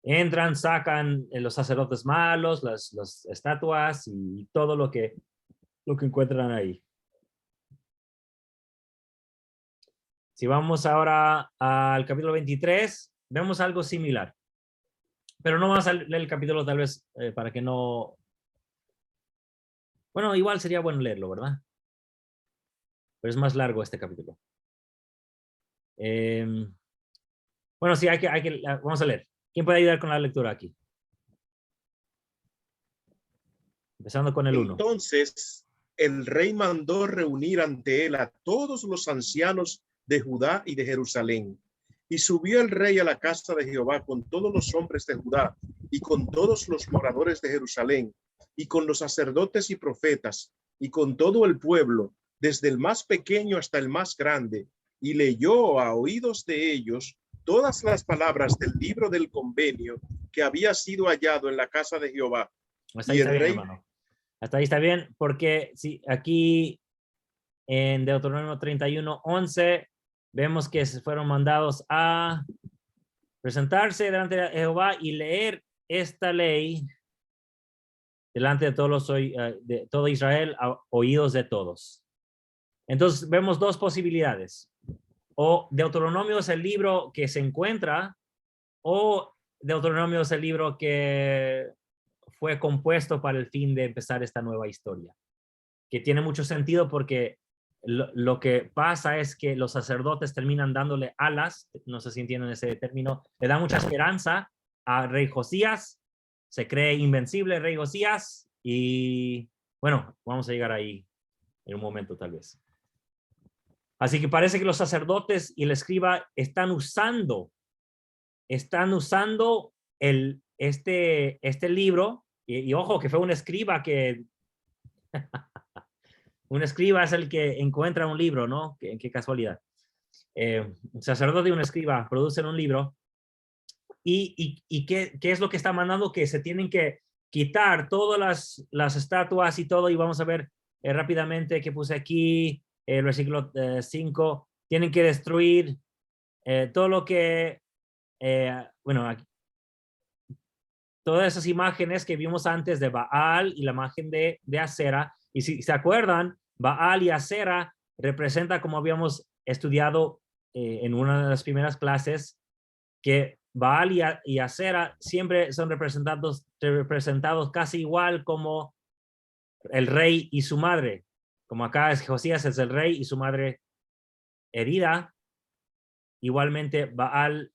entran, sacan los sacerdotes malos, las estatuas y todo lo que encuentran ahí. Si vamos ahora al capítulo 23, vemos algo similar. Pero no vamos a leer el capítulo tal vez para que no... Bueno, igual sería bueno leerlo, ¿verdad? Pero es más largo este capítulo. Bueno, sí, vamos a leer. ¿Quién puede ayudar con la lectura aquí? Empezando con el 1. Entonces el rey mandó reunir ante él a todos los ancianos de Judá y de Jerusalén. Y subió el rey a la casa de Jehová con todos los hombres de Judá y con todos los moradores de Jerusalén y con los sacerdotes y profetas y con todo el pueblo, desde el más pequeño hasta el más grande, y leyó a oídos de ellos todas las palabras del libro del convenio que había sido hallado en la casa de Jehová. Hasta ahí está bien, hermano. Hasta ahí está bien, porque sí, aquí en Deuteronomio 31:11 vemos que se fueron mandados a presentarse delante de Jehová y leer esta ley delante de todos de todo Israel, a oídos de todos. Entonces vemos dos posibilidades. O Deuteronomio es el libro que se encuentra, o Deuteronomio es el libro que fue compuesto para el fin de empezar esta nueva historia. Que tiene mucho sentido porque lo que pasa es que los sacerdotes terminan dándole alas, no sé si entienden ese término, le da mucha esperanza a rey Josías, se cree invencible el rey Josías y bueno, vamos a llegar ahí en un momento tal vez. Así que parece que los sacerdotes y el escriba están usando este libro y ojo que fue un escriba que un escriba es el que encuentra un libro, ¿no? Qué casualidad. Un sacerdote y un escriba producen un libro. ¿Y qué es lo que está mandando? Que se tienen que quitar todas las estatuas y todo. Y vamos a ver rápidamente que puse aquí, el versículo 5. Tienen que destruir todo lo que, bueno, aquí, todas esas imágenes que vimos antes de Baal y la imagen de Asera. Y si se acuerdan, Baal y Asera representa, como habíamos estudiado en una de las primeras clases, que Baal y Asera siempre son representados casi igual como el rey y su madre. Como acá es Josías es el rey y su madre herida. Igualmente Baal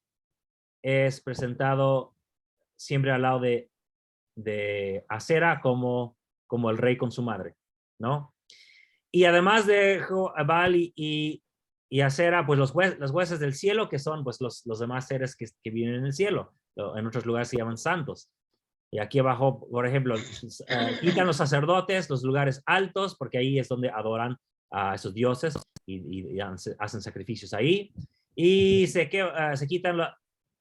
es presentado siempre al lado de Asera como el rey con su madre, ¿no? Y además de Baal y Asera, pues los jueces del cielo, que son pues los demás seres que viven en el cielo. En otros lugares se llaman santos. Y aquí abajo, por ejemplo, quitan los sacerdotes los lugares altos, porque ahí es donde adoran a esos dioses y hacen sacrificios ahí. Y se quitan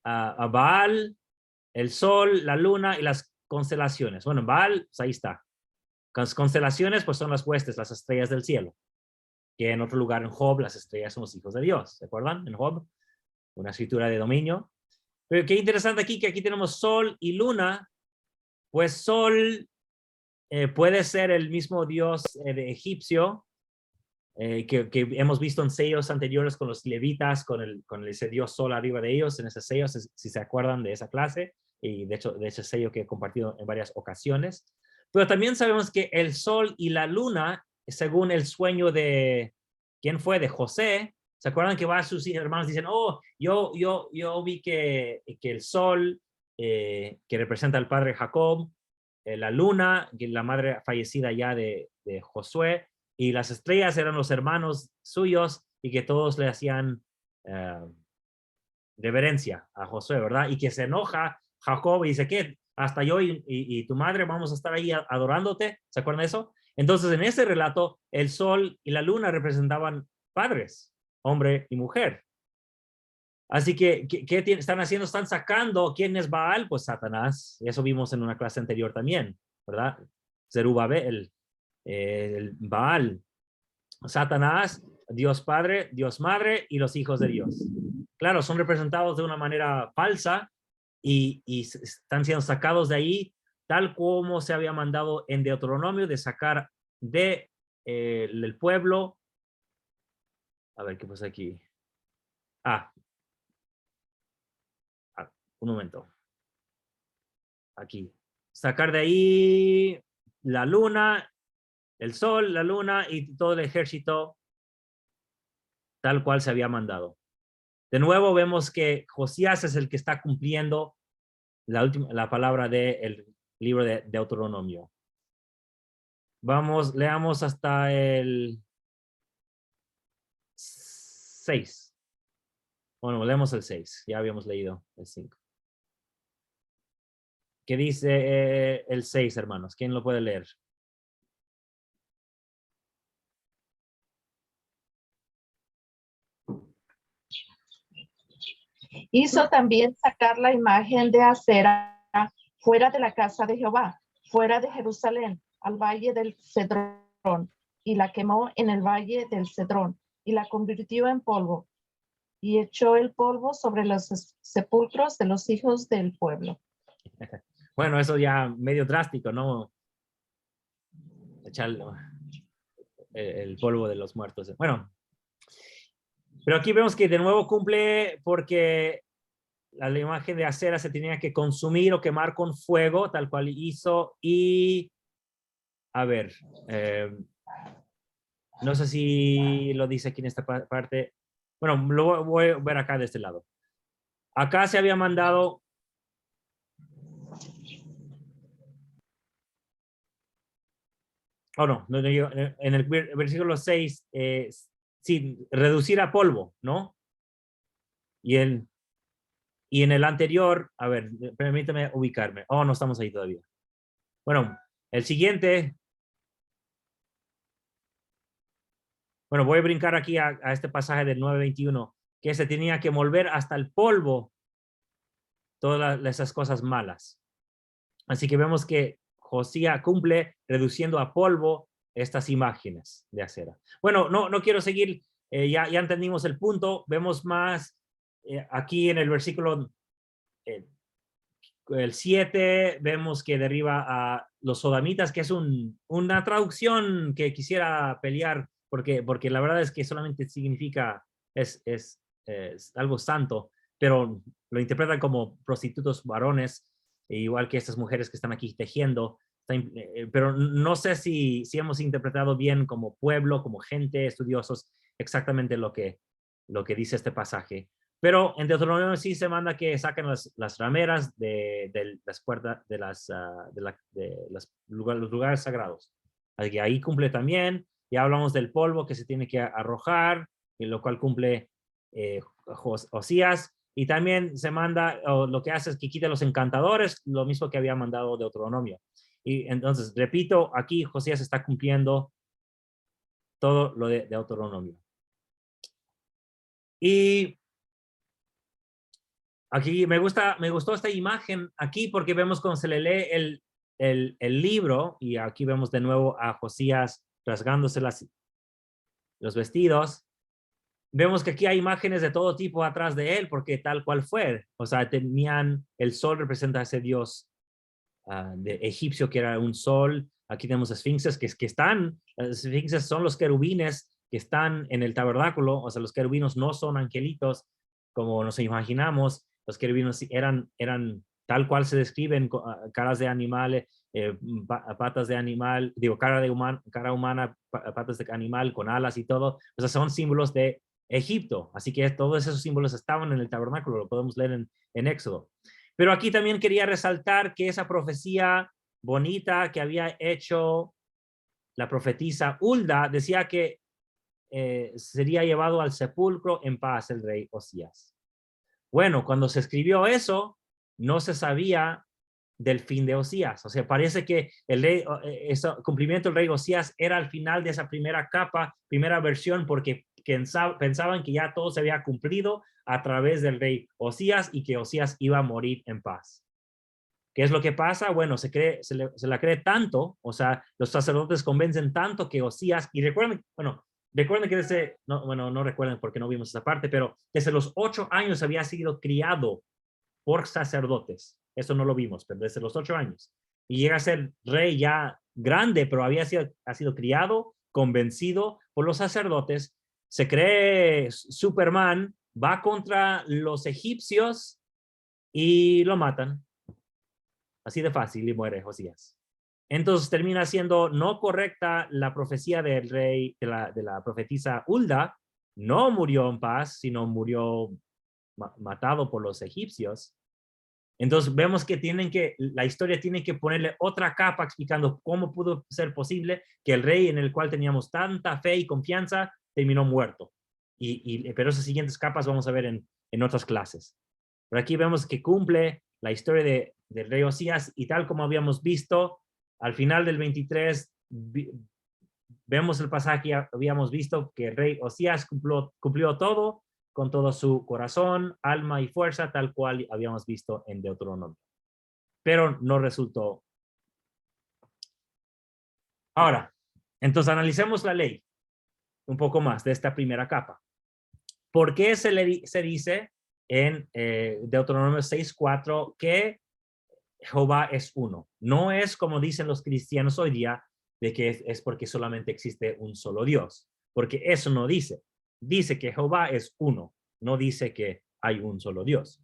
a Baal, el sol, la luna y las constelaciones. Bueno, Baal, pues ahí está. Las constelaciones, pues son las huestes, las estrellas del cielo. Que en otro lugar, en Job, las estrellas son los hijos de Dios. ¿Se acuerdan? En Job, una escritura de dominio. Pero qué interesante aquí, que aquí tenemos sol y luna. Pues sol puede ser el mismo Dios de egipcio, que hemos visto en sellos anteriores con los levitas, con ese Dios sol arriba de ellos, en ese sello, si se acuerdan de esa clase, y de hecho de ese sello que he compartido en varias ocasiones. Pero también sabemos que el sol y la luna, según el sueño de, ¿quién fue? De José. ¿Se acuerdan que sus hermanos dicen, oh, yo vi que el sol, que representa al padre Jacob, la luna, que la madre fallecida ya de Josué, y las estrellas eran los hermanos suyos y que todos le hacían reverencia a Josué, ¿verdad? Y que se enoja Jacob y dice, ¿qué? Hasta yo y tu madre vamos a estar ahí adorándote. ¿Se acuerdan de eso? Entonces, en ese relato, el sol y la luna representaban padres, hombre y mujer. Así que, ¿qué están haciendo? Están sacando, ¿quién es Baal? Pues Satanás. Eso vimos en una clase anterior también, ¿verdad? Zerubabel, el Baal. Satanás, Dios Padre, Dios Madre y los hijos de Dios. Claro, son representados de una manera falsa y están siendo sacados de ahí, tal como se había mandado en Deuteronomio de sacar del pueblo. A ver, ¿qué pasa aquí? Un momento. Aquí. Sacar de ahí la luna, el sol, la luna y todo el ejército tal cual se había mandado. De nuevo vemos que Josías es el que está cumpliendo la palabra del libro de Deuteronomio. Leamos hasta el 6. Bueno, leemos el 6. Ya habíamos leído el 5. ¿Qué dice el 6, hermanos? ¿Quién lo puede leer? Hizo también sacar la imagen de Asera fuera de la casa de Jehová, fuera de Jerusalén, al valle del Cedrón, y la quemó en el valle del Cedrón, y la convirtió en polvo, y echó el polvo sobre los sepulcros de los hijos del pueblo. Bueno, eso ya medio drástico, ¿no? echar el polvo de los muertos. Bueno, pero aquí vemos que de nuevo cumple porque la imagen de acera se tenía que consumir o quemar con fuego, tal cual hizo. Y, a ver, no sé si lo dice aquí en esta parte. Bueno, lo voy a ver acá de este lado. Acá se había mandado... Oh, no, en el versículo 6, sí, reducir a polvo, ¿no? Y en el anterior, a ver, permítame ubicarme. Oh, no estamos ahí todavía. Bueno, el siguiente. Bueno, voy a brincar aquí a este pasaje del 9:21, que se tenía que volver hasta el polvo todas esas cosas malas. Así que vemos que Josías cumple reduciendo a polvo estas imágenes de acera. Bueno, no quiero seguir, ya entendimos el punto. Vemos más aquí en el versículo el 7, vemos que derriba a los sodamitas, que es una traducción que quisiera pelear, porque la verdad es que solamente significa, es algo santo, pero lo interpretan como prostitutos varones, igual que estas mujeres que están aquí tejiendo, pero no sé si hemos interpretado bien como pueblo, como gente, estudiosos, exactamente lo que dice este pasaje. Pero en Deuteronomio sí se manda que saquen las rameras de las puertas de los lugares sagrados. Así que ahí cumple también. Ya hablamos del polvo que se tiene que arrojar, lo cual cumple Josías. Y también se manda, o lo que hace es que quite los encantadores, lo mismo que había mandado Deuteronomio. Y entonces, repito, aquí Josías está cumpliendo todo lo de Deuteronomio. Y aquí me gustó esta imagen aquí porque vemos cuando se le lee el libro, y aquí vemos de nuevo a Josías rasgándose los vestidos. Vemos que aquí hay imágenes de todo tipo atrás de él, porque tal cual fue. O sea, el sol representa a ese dios de egipcio que era un sol. Aquí tenemos esfinxes que están, las esfinxes son los querubines que están en el tabernáculo. O sea, los querubinos no son angelitos como nos imaginamos. Los querubinos eran tal cual se describen, caras de animales, patas de animal, cara humana, patas de animal con alas y todo. O sea, son símbolos de Egipto. Así que todos esos símbolos estaban en el tabernáculo, lo podemos leer en Éxodo. Pero aquí también quería resaltar que esa profecía bonita que había hecho la profetisa Hulda decía que sería llevado al sepulcro en paz el rey Osías. Bueno, cuando se escribió eso, no se sabía del fin de Osías. O sea, parece que el cumplimiento del rey Osías era al final de esa primera capa, primera versión, porque pensaban que ya todo se había cumplido a través del rey Osías y que Osías iba a morir en paz. ¿Qué es lo que pasa? Bueno, se la cree tanto, o sea, los sacerdotes convencen tanto que Osías, y recuerden que no recuerden porque no vimos esa parte, pero desde los 8 años había sido criado por sacerdotes. Eso no lo vimos, pero desde los 8 años. Y llega a ser rey ya grande, pero ha sido criado, convencido por los sacerdotes. Se cree Superman, va contra los egipcios y lo matan. Así de fácil, y muere Josías. Entonces termina siendo no correcta la profecía del rey, de la profetisa Hulda. No murió en paz, sino murió matado por los egipcios. Entonces vemos que la historia tiene que ponerle otra capa explicando cómo pudo ser posible que el rey en el cual teníamos tanta fe y confianza terminó muerto. Pero esas siguientes capas vamos a ver en otras clases. Pero aquí vemos que cumple la historia del rey Osías, y tal como habíamos visto, al final del 23, vemos el pasaje que habíamos visto, que el rey Osías cumplió todo con todo su corazón, alma y fuerza, tal cual habíamos visto en Deuteronomio. Pero no resultó. Ahora, entonces analicemos la ley un poco más de esta primera capa. ¿Por qué se dice en Deuteronomio 6:4 que Jehová es uno? No es como dicen los cristianos hoy día, de que es porque solamente existe un solo Dios, porque eso no dice. Dice que Jehová es uno, no dice que hay un solo Dios.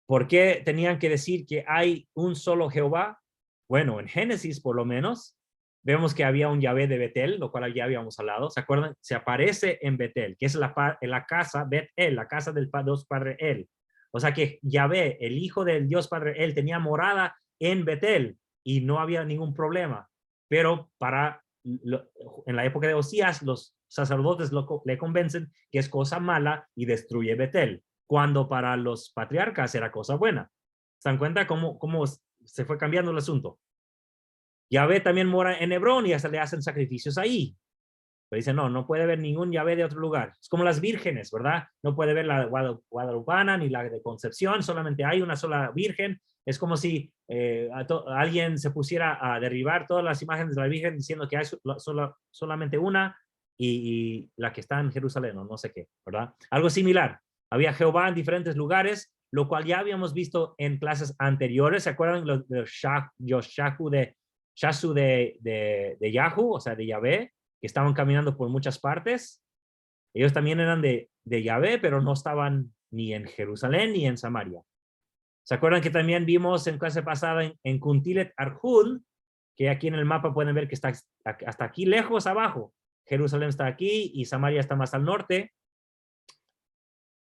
¿Por qué tenían que decir que hay un solo Jehová? Bueno, en Génesis por lo menos, vemos que había un Yahvé de Betel, lo cual ya habíamos hablado. ¿Se acuerdan? Se aparece en Betel, que es la casa, Betel, la casa del Dios Padre él. O sea que Yahvé, el hijo del Dios Padre él, tenía morada en Betel y no había ningún problema. Pero en la época de Osías, los sacerdotes le convencen que es cosa mala y destruye Betel, cuando para los patriarcas era cosa buena. ¿Se dan cuenta cómo se fue cambiando el asunto? Yahvé también mora en Hebrón y hasta le hacen sacrificios ahí. Pero dicen, no puede haber ningún Yahvé de otro lugar. Es como las vírgenes, ¿verdad? No puede haber la guadalupana ni la de Concepción, solamente hay una sola virgen. Es como si alguien se pusiera a derribar todas las imágenes de la virgen diciendo que hay solamente una y la que está en Jerusalén o no sé qué, ¿verdad? Algo similar. Había Jehová en diferentes lugares, lo cual ya habíamos visto en clases anteriores. ¿Se acuerdan de Shasu de Yahu, o sea, de Yahvé, que estaban caminando por muchas partes? Ellos también eran de Yahvé, pero no estaban ni en Jerusalén ni en Samaria. ¿Se acuerdan que también vimos en clase pasada en Kuntilet Arjud, que aquí en el mapa pueden ver que está hasta aquí lejos abajo? Jerusalén está aquí y Samaria está más al norte.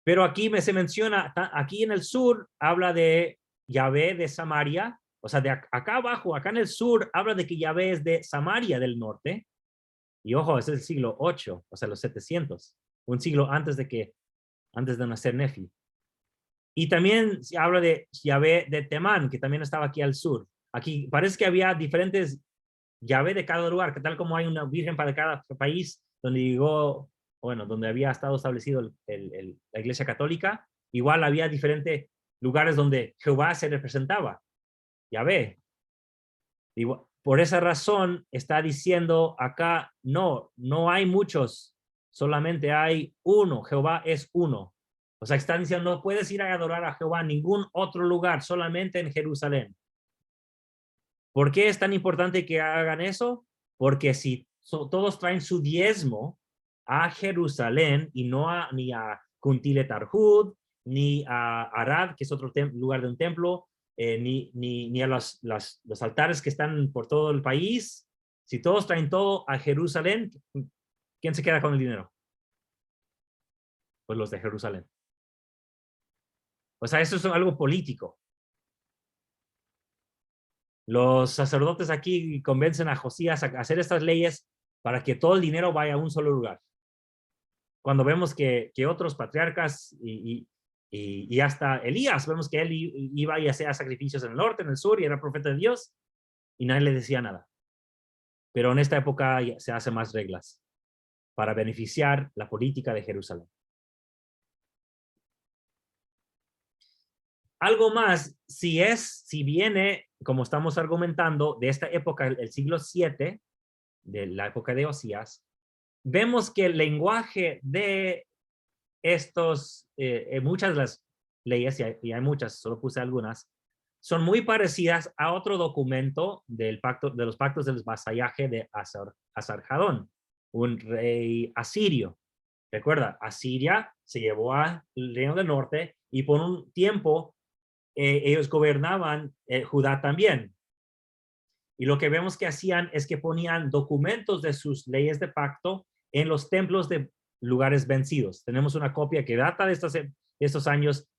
Pero aquí se menciona, aquí en el sur, habla de Yahvé de Samaria. O sea, de acá abajo, acá en el sur, habla de que Yahvé es de Samaria del norte. Y ojo, es el siglo 8, o sea, los 700. Un siglo antes de nacer Nefi. Y también se habla de Yahvé de Temán, que también estaba aquí al sur. Aquí parece que había diferentes Yahvé de cada lugar, que tal como hay una virgen para cada país donde llegó, bueno, donde había estado establecido la Iglesia Católica, igual había diferentes lugares donde Jehová se representaba. Yahvé. Por esa razón está diciendo acá, no hay muchos, solamente hay uno, Jehová es uno. O sea, están diciendo, no puedes ir a adorar a Jehová en ningún otro lugar, solamente en Jerusalén. ¿Por qué es tan importante que hagan eso? Porque si todos traen su diezmo a Jerusalén y no ni a Kuntilet Arjud, ni a Arad, que es otro lugar de un templo, ni a los altares que están por todo el país, si todos traen todo a Jerusalén, ¿quién se queda con el dinero? Pues los de Jerusalén. O sea, eso es algo político. Los sacerdotes aquí convencen a Josías a hacer estas leyes para que todo el dinero vaya a un solo lugar. Cuando vemos que otros patriarcas y hasta Elías, vemos que él iba y hacía sacrificios en el norte, en el sur, y era profeta de Dios, y nadie le decía nada. Pero en esta época se hacen más reglas para beneficiar la política de Jerusalén. Algo más, si viene, como estamos argumentando, de esta época, el siglo 7, de la época de Osías, vemos que el lenguaje de muchas de las leyes, y hay muchas, solo puse algunas, son muy parecidas a otro documento de los pactos del vasallaje de Asarjadón, un rey asirio. Recuerda, Asiria se llevó al reino del norte y por un tiempo ellos gobernaban Judá también. Y lo que vemos que hacían es que ponían documentos de sus leyes de pacto en los templos de lugares vencidos. Tenemos una copia que data de estos años,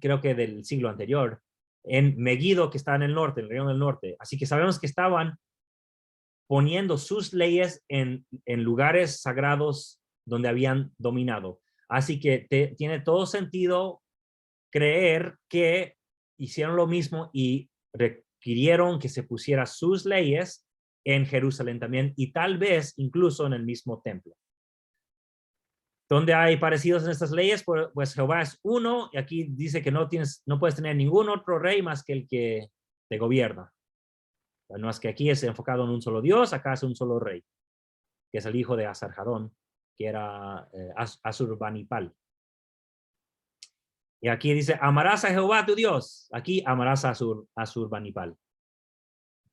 creo que del siglo anterior, en Megiddo, que está en el norte, en el reino del norte. Así que sabemos que estaban poniendo sus leyes en lugares sagrados donde habían dominado. Así que tiene todo sentido creer que hicieron lo mismo y requirieron que se pusiera sus leyes en Jerusalén también y tal vez incluso en el mismo templo. ¿Dónde hay parecidos en estas leyes? Pues Jehová es uno y aquí dice que no puedes tener ningún otro rey más que el que te gobierna. No es que aquí es enfocado en un solo Dios, acá es un solo rey, que es el hijo de Asarjadón, que era Asurbanipal. Y aquí dice, amarás a Jehová tu Dios. Aquí amarás a Asurbanipal.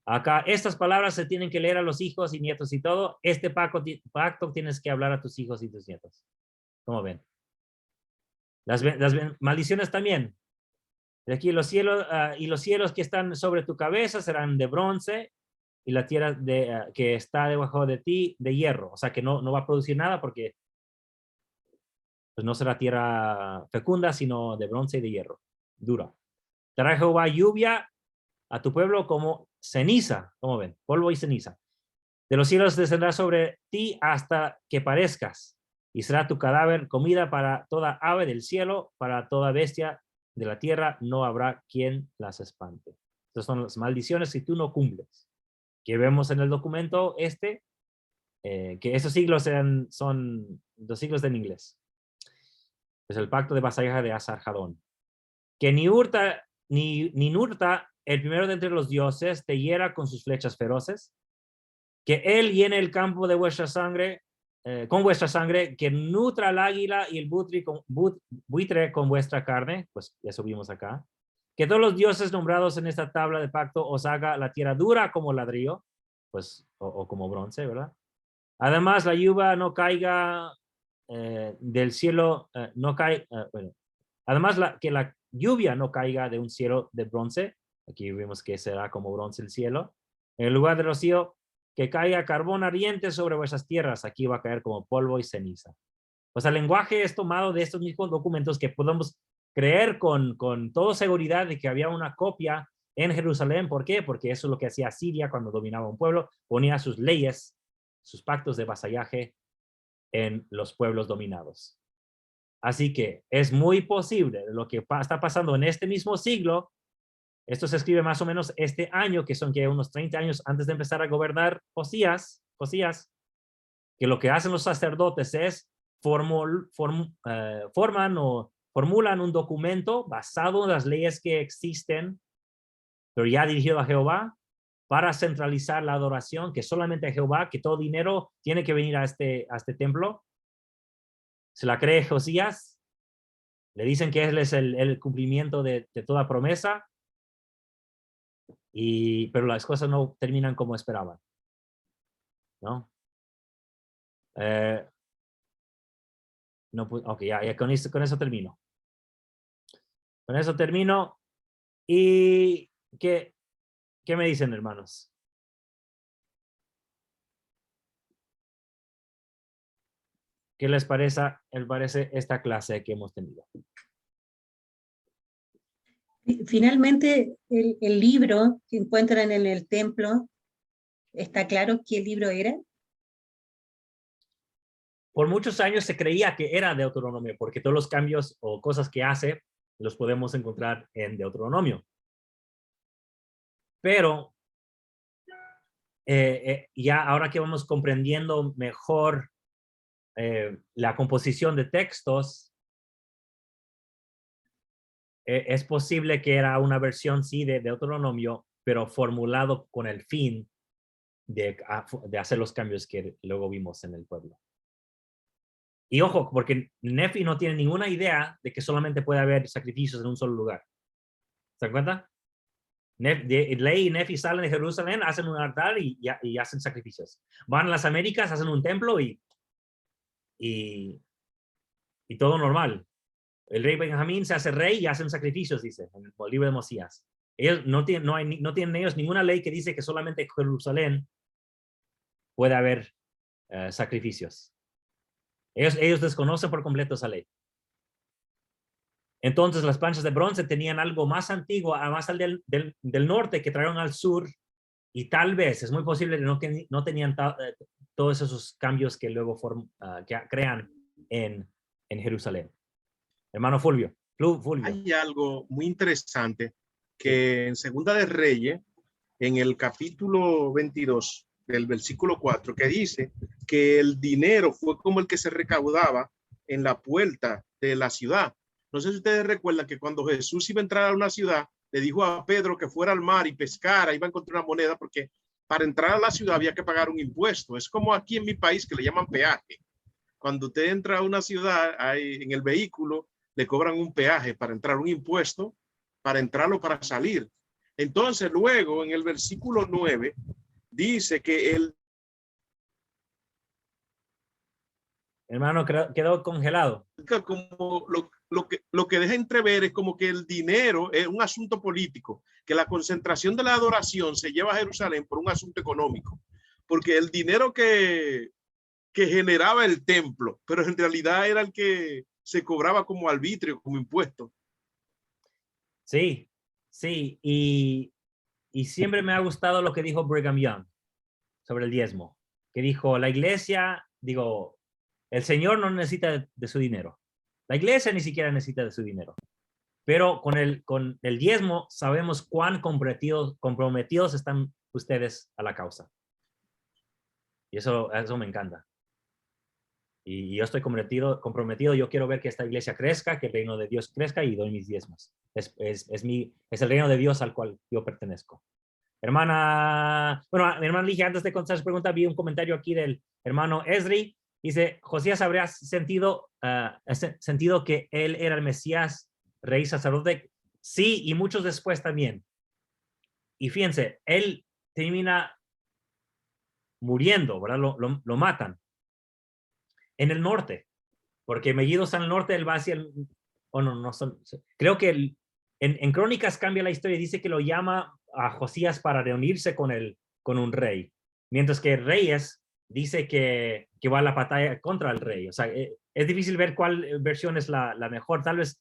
Acá, estas palabras se tienen que leer a los hijos y nietos y todo. Este pacto tienes que hablar a tus hijos y tus nietos. ¿Cómo ven? Las maldiciones también. De aquí los cielos y los cielos que están sobre tu cabeza serán de bronce y la tierra que está debajo de ti de hierro. O sea que no va a producir nada porque pues no será tierra fecunda, sino de bronce y de hierro, dura. Dará Jehová lluvia a tu pueblo como ceniza, como ven, polvo y ceniza. De los cielos descenderá sobre ti hasta que parezcas, y será tu cadáver comida para toda ave del cielo, para toda bestia de la tierra, no habrá quien las espante. Estas son las maldiciones si tú no cumples. Que vemos en el documento que esos siglos son los siglos en inglés. Es el pacto de vasallaje de Asarjadón. Que ni Urta, ni Nurta, el primero de entre los dioses, te hiera con sus flechas feroces. Que él llene el campo de vuestra sangre, con vuestra sangre, que nutra el águila y el buitre con vuestra carne, pues eso vimos acá. Que todos los dioses nombrados en esta tabla de pacto os haga la tierra dura como ladrillo, pues, o como bronce, ¿verdad? Además, la lluvia no caiga del cielo, además que la lluvia no caiga de un cielo de bronce, aquí vemos que será como bronce el cielo, en lugar de rocío, que caiga carbón ardiente sobre vuestras tierras, aquí va a caer como polvo y ceniza. Pues el lenguaje es tomado de estos mismos documentos que podemos creer con toda seguridad de que había una copia en Jerusalén. ¿Por qué? Porque eso es lo que hacía Siria cuando dominaba un pueblo, ponía sus leyes, sus pactos de vasallaje en los pueblos dominados. Así que es muy posible lo que está pasando en este mismo siglo. Esto se escribe más o menos este año, que son que unos 30 años antes de empezar a gobernar Josías, que lo que hacen los sacerdotes es formulan un documento basado en las leyes que existen, pero ya dirigido a Jehová, para centralizar la adoración, que solamente a Jehová, que todo dinero tiene que venir a este templo. Se la cree Josías, le dicen que él es el cumplimiento de toda promesa, pero las cosas no terminan como esperaban, ¿no? Ok, ya con eso termino. Con eso termino. ¿Y qué me dicen, hermanos? ¿Qué les parece esta clase que hemos tenido? Finalmente, el libro que encuentran en el templo, ¿está claro qué libro era? Por muchos años se creía que era Deuteronomio, porque todos los cambios o cosas que hace los podemos encontrar en Deuteronomio. Pero ya ahora que vamos comprendiendo mejor la composición de textos, es posible que era una versión, sí, de Deuteronomio, pero formulado con el fin de hacer los cambios que luego vimos en el pueblo. Y ojo, porque Nefi no tiene ninguna idea de que solamente puede haber sacrificios en un solo lugar. ¿Se dan cuenta? Ley y Nefi salen de Jerusalén, hacen un altar y hacen sacrificios. Van a las Américas, hacen un templo y todo normal. El rey Benjamín se hace rey y hacen sacrificios, dice en el libro de Mosías. Ellos no tienen ellos ninguna ley que dice que solamente en Jerusalén puede haber sacrificios. Ellos desconocen por completo esa ley. Entonces las planchas de bronce tenían algo más antiguo, más al del norte, que trajeron al sur, y tal vez es muy posible que no tenían todos esos cambios que luego que crean en Jerusalén. Hermano Fulvio. Hay algo muy interesante que en Segunda de Reyes, en el capítulo 22, del versículo 4, que dice que el dinero fue como el que se recaudaba en la puerta de la ciudad. No sé si ustedes recuerdan que cuando Jesús iba a entrar a una ciudad, le dijo a Pedro que fuera al mar y pescara, iba a encontrar una moneda, porque para entrar a la ciudad había que pagar un impuesto. Es como aquí en mi país que le llaman peaje. Cuando usted entra a una ciudad, en el vehículo le cobran un peaje para entrar, un impuesto para entrar o para salir. Entonces, luego en el versículo 9 dice que el Hermano, quedó congelado. como lo que deja entrever es como que el dinero es un asunto político, que la concentración de la adoración se lleva a Jerusalén por un asunto económico, porque el dinero que generaba el templo, pero en realidad era el que se cobraba como arbitrio, como impuesto. Sí, sí, y siempre me ha gustado lo que dijo Brigham Young sobre el diezmo, que dijo, la iglesia, digo, el Señor no necesita de su dinero. La iglesia ni siquiera necesita de su dinero. Pero con el diezmo sabemos cuán comprometidos están ustedes a la causa. Y eso me encanta. Y yo estoy comprometido. Yo quiero ver que esta iglesia crezca, que el reino de Dios crezca y doy mis diezmos. Es el reino de Dios al cual yo pertenezco. Hermana, bueno, mi hermana Ligia, antes de contestar su pregunta, vi un comentario aquí del hermano Esri. Dice, Josías habría sentido que él era el Mesías, rey, sacerdote. Sí, y muchos después también. Y fíjense, él termina muriendo, ¿verdad? Lo matan en el norte, porque Megiddo está en el norte, él va hacia el... creo que en Crónicas cambia la historia y dice que lo llama a Josías para reunirse con un rey, mientras que Reyes dice que va a la batalla contra el rey. O sea, es difícil ver cuál versión es la mejor, tal vez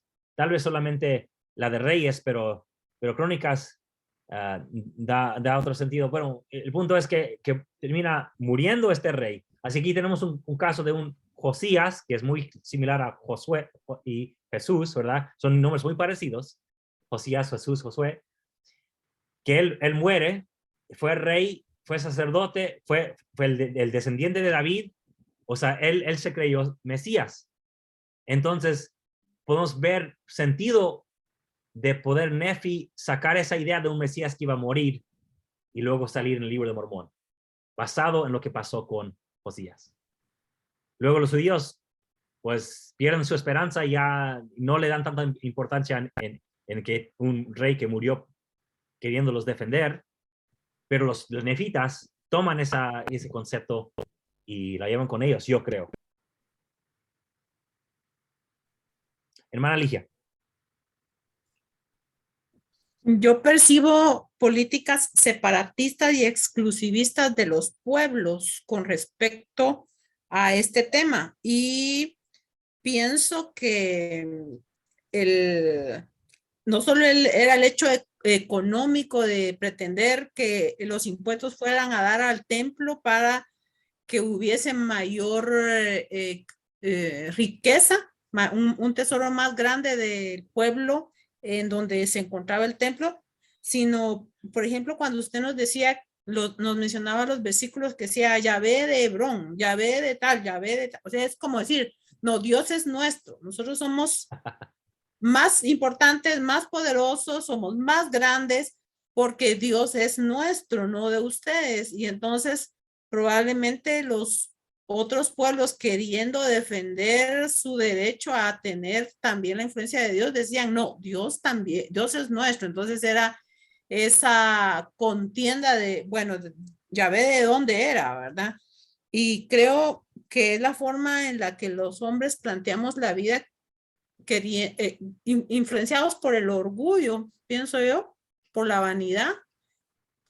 solamente la de Reyes, pero Crónicas da otro sentido. Bueno, el punto es que termina muriendo este rey. Así que aquí tenemos un caso de un Josías, que es muy similar a Josué y Jesús, ¿verdad? Son nombres muy parecidos. Josías, Jesús, Josué. Que él muere, fue rey, fue sacerdote, fue el descendiente de David. O sea, él se creyó Mesías. Entonces, podemos ver sentido de poder Nefi sacar esa idea de un Mesías que iba a morir y luego salir en el libro de Mormón, basado en lo que pasó con Josías. Luego los judíos pues pierden su esperanza y ya no le dan tanta importancia en que un rey que murió queriéndolos defender, pero los nefitas toman ese concepto y la llevan con ellos, yo creo. Hermana Ligia. Yo percibo políticas separatistas y exclusivistas de los pueblos con respecto a este tema y pienso que no solo era el hecho económico de pretender que los impuestos fueran a dar al templo para que hubiese mayor riqueza, un tesoro más grande del pueblo en donde se encontraba el templo, sino, por ejemplo, cuando usted nos decía, nos mencionaba los versículos que decía Yahvé de Hebrón, Yahvé de tal, Yahvé de tal. O sea, es como decir, no, Dios es nuestro, nosotros somos más importantes, más poderosos, somos más grandes, porque Dios es nuestro, no de ustedes. Y entonces, probablemente los otros pueblos queriendo defender su derecho a tener también la influencia de Dios, decían, no, Dios también, Dios es nuestro. Entonces era esa contienda de, bueno, ya ve de dónde era, ¿verdad? Y creo que es la forma en la que los hombres planteamos la vida, influenciados por el orgullo, pienso yo, por la vanidad,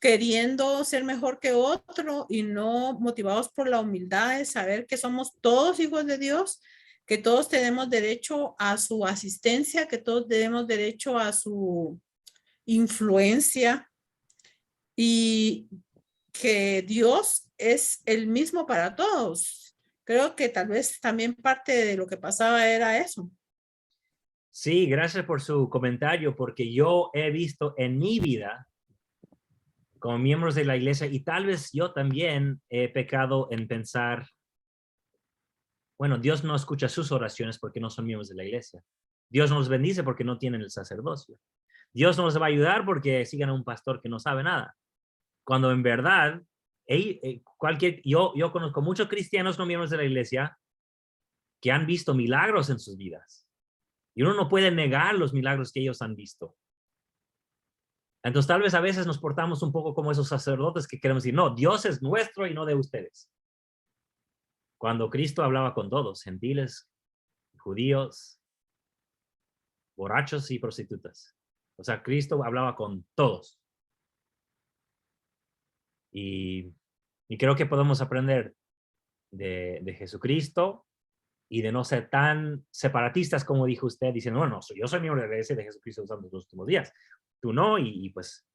queriendo ser mejor que otro y no motivados por la humildad de saber que somos todos hijos de Dios, que todos tenemos derecho a su asistencia, que todos tenemos derecho a su influencia y que Dios es el mismo para todos. Creo que tal vez también parte de lo que pasaba era eso. Sí, gracias por su comentario, porque yo he visto en mi vida como miembros de la iglesia, y tal vez yo también he pecado en pensar, bueno, Dios no escucha sus oraciones porque no son miembros de la iglesia. Dios no los bendice porque no tienen el sacerdocio. Dios no los va a ayudar porque sigan a un pastor que no sabe nada. Cuando en verdad, yo conozco muchos cristianos no miembros de la iglesia que han visto milagros en sus vidas. Y uno no puede negar los milagros que ellos han visto. Entonces tal vez a veces nos portamos un poco como esos sacerdotes que queremos decir, no, Dios es nuestro y no de ustedes. Cuando Cristo hablaba con todos, gentiles, judíos, borrachos y prostitutas. O sea, Cristo hablaba con todos. Y creo que podemos aprender de Jesucristo y de no ser tan separatistas como dijo usted, diciendo, no, yo soy miembro de la iglesia de Jesucristo de los últimos días. Tú no, y pues,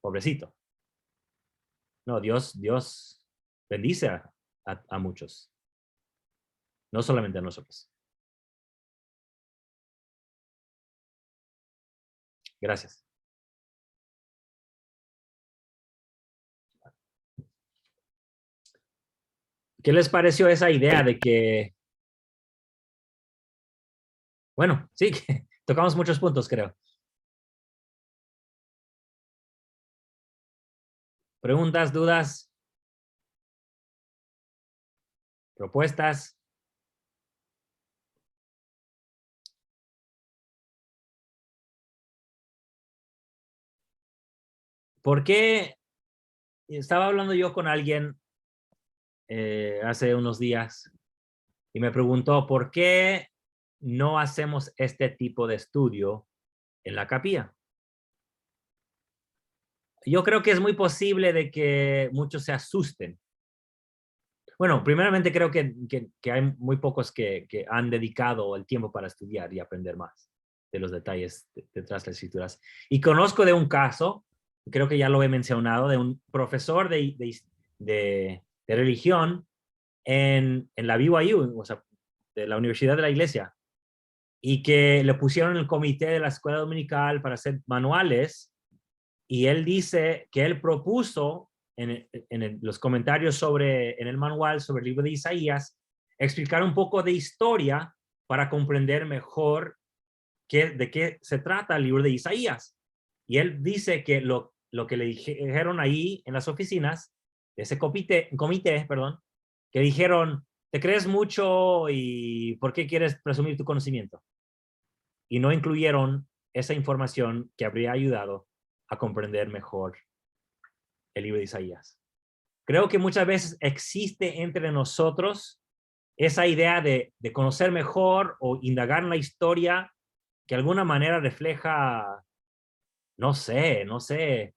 pobrecito. No, Dios bendice a muchos. No solamente a nosotros. Gracias. ¿Qué les pareció esa idea de que, bueno, sí, que tocamos muchos puntos, creo? ¿Preguntas, dudas? ¿Propuestas? ¿Por qué? Estaba hablando yo con alguien hace unos días y me preguntó, ¿por qué no hacemos este tipo de estudio en la capilla? Yo creo que es muy posible de que muchos se asusten. Bueno, primeramente creo que hay muy pocos que han dedicado el tiempo para estudiar y aprender más de los detalles detrás de las escrituras. Y conozco de un caso, creo que ya lo he mencionado, de un profesor de religión en la BYU, o sea, de la Universidad de la Iglesia, y que le pusieron el comité de la escuela dominical para hacer manuales, y él dice que él propuso en los comentarios en el manual sobre el libro de Isaías, explicar un poco de historia para comprender mejor de qué se trata el libro de Isaías. Y él dice que lo que le dijeron ahí en las oficinas, de ese comité, que dijeron, te crees mucho y ¿por qué quieres presumir tu conocimiento? Y no incluyeron esa información que habría ayudado a comprender mejor el libro de Isaías. Creo que muchas veces existe entre nosotros esa idea de conocer mejor o indagar en la historia que de alguna manera refleja, no sé, no sé,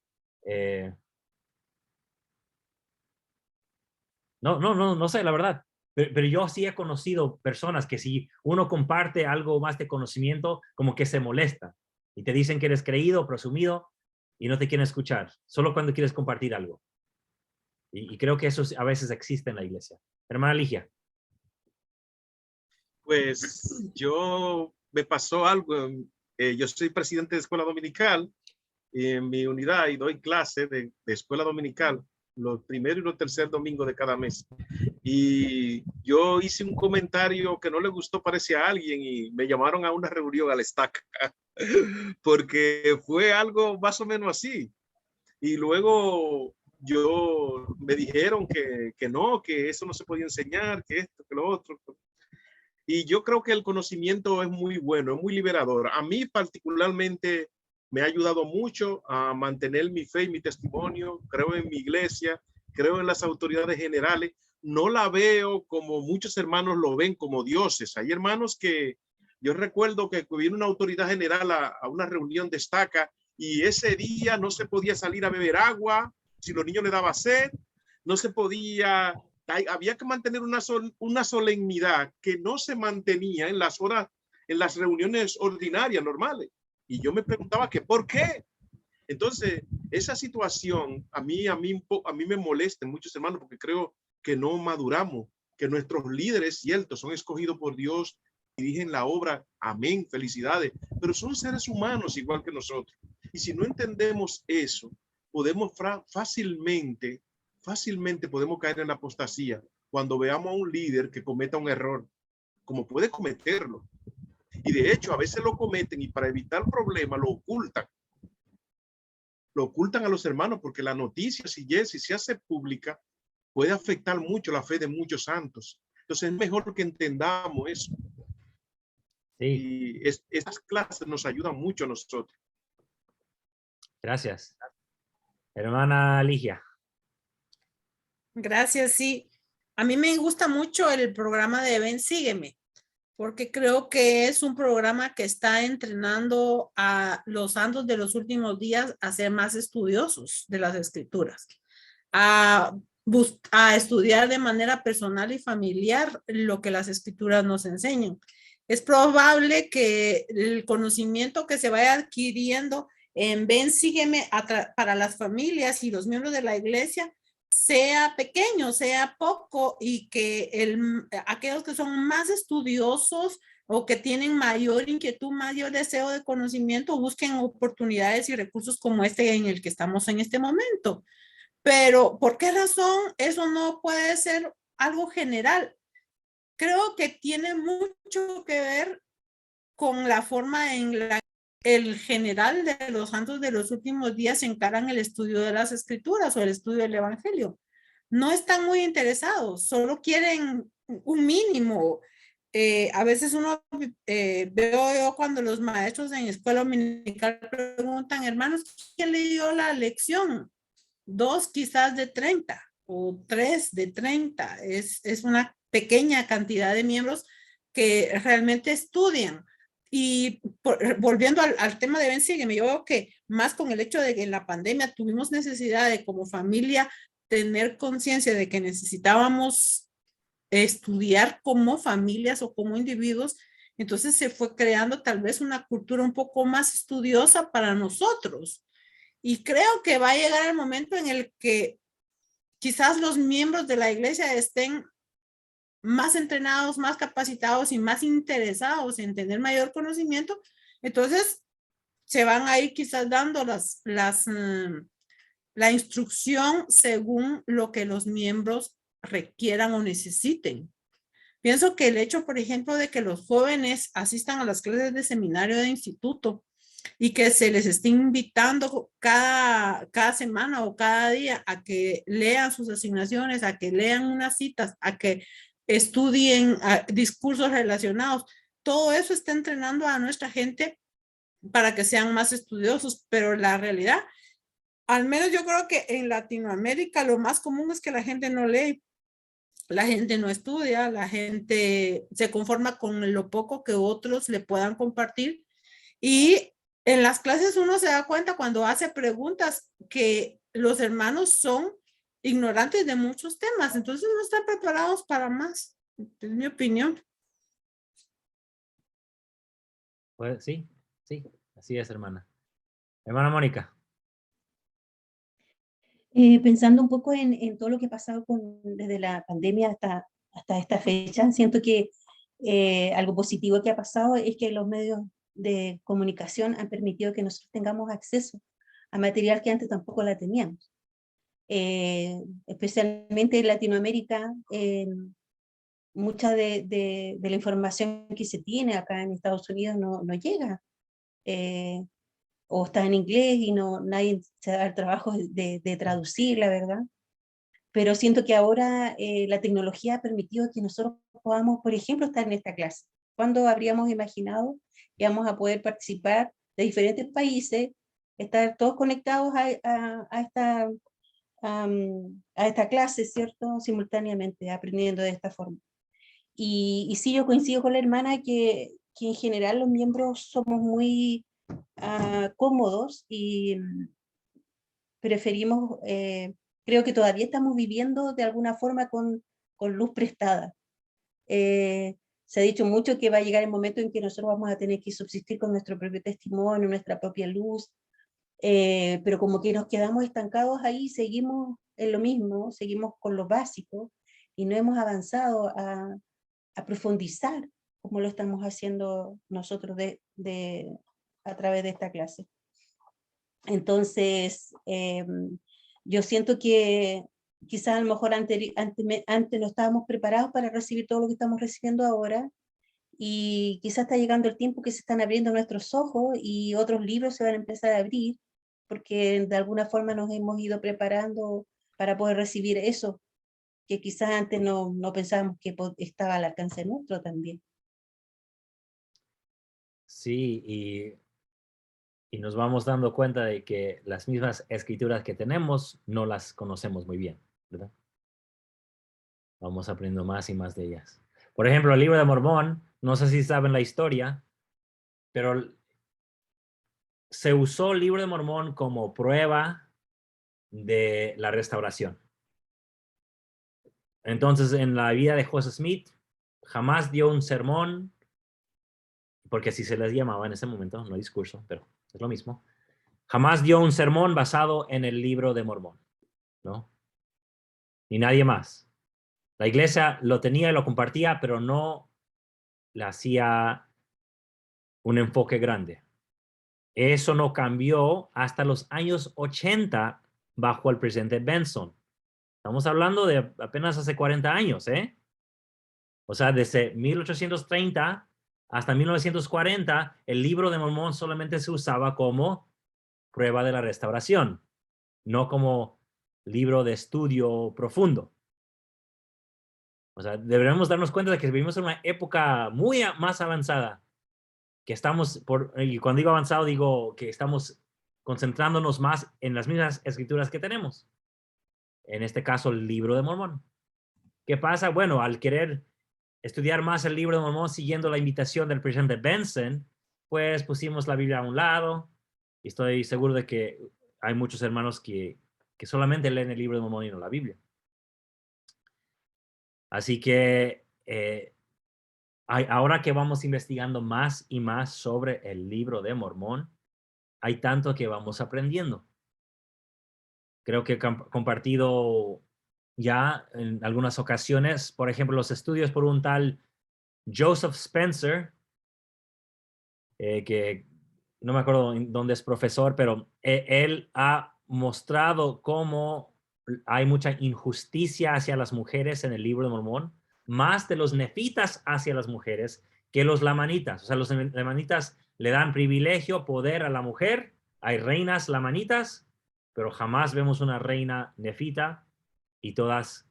no sé, la verdad. Pero yo sí he conocido personas que si uno comparte algo más de conocimiento, como que se molesta y te dicen que eres creído, presumido y no te quieren escuchar, solo cuando quieres compartir algo. Y creo que eso a veces existe en la iglesia. Hermana Ligia. Pues yo me pasó algo. Yo soy presidente de escuela dominical en mi unidad y doy clase de escuela dominical los primeros y los tercer domingos de cada mes. Y yo hice un comentario que no le gustó, parece, a alguien y me llamaron a una reunión al STAC porque fue algo más o menos así. Y luego me dijeron que no, que eso no se podía enseñar, que esto, que lo otro. Y yo creo que el conocimiento es muy bueno, es muy liberador. A mí particularmente me ha ayudado mucho a mantener mi fe y mi testimonio. Creo en mi iglesia, creo en las autoridades generales. No la veo como muchos hermanos lo ven, como dioses. Hay hermanos que yo recuerdo que vino una autoridad general a una reunión de estaca y ese día no se podía salir a beber agua si los niños le daba sed, no se podía, había que mantener una solemnidad que no se mantenía en las horas, en las reuniones ordinarias normales. Y yo me preguntaba que por qué. Entonces, esa situación a mí me molesta en muchos hermanos porque creo que no maduramos, que nuestros líderes, cierto, son escogidos por Dios, dirigen la obra, amén, felicidades, pero son seres humanos igual que nosotros. Y si no entendemos eso, podemos fácilmente podemos caer en la apostasía cuando veamos a un líder que cometa un error, como puede cometerlo. Y de hecho, a veces lo cometen y para evitar problemas lo ocultan. Lo ocultan a los hermanos porque la noticia, si se hace pública, puede afectar mucho la fe de muchos santos. Entonces es mejor que entendamos eso. Sí. Y estas clases nos ayudan mucho a nosotros. Gracias. Hermana Ligia. Gracias, sí. A mí me gusta mucho el programa de Ven, Sígueme, porque creo que es un programa que está entrenando a los santos de los últimos días a ser más estudiosos de las escrituras, a estudiar de manera personal y familiar lo que las escrituras nos enseñan. Es probable que el conocimiento que se vaya adquiriendo en Ven, Sígueme para las familias y los miembros de la iglesia sea pequeño, sea poco, y que aquellos que son más estudiosos o que tienen mayor inquietud, mayor deseo de conocimiento, busquen oportunidades y recursos como este en el que estamos en este momento. Pero, ¿por qué razón eso no puede ser algo general? Creo que tiene mucho que ver con la forma en la que el general de los santos de los últimos días encaran el estudio de las escrituras o el estudio del evangelio. No están muy interesados, solo quieren un mínimo. A veces uno veo yo cuando los maestros en escuela dominical preguntan, hermanos, ¿quién leyó la lección? 2 quizás de 30 o 3 de 30. Es una pequeña cantidad de miembros que realmente estudian. Y volviendo al tema de Ven, Sígueme, yo veo que más con el hecho de que en la pandemia tuvimos necesidad de como familia tener conciencia de que necesitábamos estudiar como familias o como individuos, entonces se fue creando tal vez una cultura un poco más estudiosa para nosotros. Y creo que va a llegar el momento en el que quizás los miembros de la iglesia estén más entrenados, más capacitados y más interesados en tener mayor conocimiento. Entonces, se van a ir quizás dando la instrucción según lo que los miembros requieran o necesiten. Pienso que el hecho, por ejemplo, de que los jóvenes asistan a las clases de seminario de instituto y que se les esté invitando cada semana o cada día a que lean sus asignaciones, a que lean unas citas, a que estudien discursos relacionados. Todo eso está entrenando a nuestra gente para que sean más estudiosos, pero la realidad, al menos yo creo que en Latinoamérica lo más común es que la gente no lee, la gente no estudia, la gente se conforma con lo poco que otros le puedan compartir. Y en las clases uno se da cuenta cuando hace preguntas que los hermanos son ignorantes de muchos temas, entonces no están preparados para más, es mi opinión. Pues sí, sí, así es, hermana. Hermana Mónica. Pensando un poco en todo lo que ha pasado desde la pandemia hasta esta fecha, siento que algo positivo que ha pasado es que los medios de comunicación han permitido que nosotros tengamos acceso a material que antes tampoco la teníamos. Especialmente en Latinoamérica, mucha de la información que se tiene acá en Estados Unidos no llega. O está en inglés y nadie se da el trabajo de traducir, la verdad. Pero siento que ahora la tecnología ha permitido que nosotros podamos, por ejemplo, estar en esta clase. ¿Cuándo habríamos imaginado que íbamos a poder participar de diferentes países, estar todos conectados a esta clase, ¿cierto? Simultáneamente, aprendiendo de esta forma. Y sí, yo coincido con la hermana que en general los miembros somos muy cómodos y preferimos, creo que todavía estamos viviendo de alguna forma con luz prestada. Se ha dicho mucho que va a llegar el momento en que nosotros vamos a tener que subsistir con nuestro propio testimonio, nuestra propia luz, pero como que nos quedamos estancados ahí, seguimos en lo mismo, seguimos con lo básico y no hemos avanzado a profundizar como lo estamos haciendo nosotros a través de esta clase. Entonces, yo siento que quizás a lo mejor antes no estábamos preparados para recibir todo lo que estamos recibiendo ahora, y quizás está llegando el tiempo que se están abriendo nuestros ojos y otros libros se van a empezar a abrir, porque de alguna forma nos hemos ido preparando para poder recibir eso, que quizás antes no pensábamos que estaba al alcance nuestro también. Sí, y Y nos vamos dando cuenta de que las mismas escrituras que tenemos no las conocemos muy bien, ¿verdad? Vamos aprendiendo más y más de ellas. Por ejemplo, el libro de Mormón, no sé si saben la historia, pero se usó el libro de Mormón como prueba de la restauración. Entonces, en la vida de Joseph Smith, jamás dio un sermón, porque así se les llamaba en ese momento, no discurso, pero es lo mismo. Jamás dio un sermón basado en el libro de Mormón, ¿no? Ni nadie más. La iglesia lo tenía y lo compartía, pero no le hacía un enfoque grande. Eso no cambió hasta los años 80 bajo el presidente Benson. Estamos hablando de apenas hace 40 años, ¿eh? O sea, desde 1830 hasta 1940, el libro de Mormón solamente se usaba como prueba de la restauración, no como libro de estudio profundo. O sea, deberíamos darnos cuenta de que vivimos en una época muy más avanzada, que estamos, y cuando digo avanzado, digo que estamos concentrándonos más en las mismas escrituras que tenemos. En este caso, el libro de Mormón. ¿Qué pasa? Bueno, al querer estudiar más el libro de Mormón siguiendo la invitación del presidente Benson, pues pusimos la Biblia a un lado. Y estoy seguro de que hay muchos hermanos que solamente leen el libro de Mormón y no la Biblia. Así que ahora que vamos investigando más y más sobre el libro de Mormón, hay tanto que vamos aprendiendo. Creo que he compartido ya en algunas ocasiones, por ejemplo, los estudios por un tal Joseph Spencer, que no me acuerdo dónde es profesor, pero él ha mostrado cómo hay mucha injusticia hacia las mujeres en el libro de Mormón, más de los nefitas hacia las mujeres que los lamanitas. O sea, los lamanitas le dan privilegio, poder a la mujer. Hay reinas lamanitas, pero jamás vemos una reina nefita, y todas,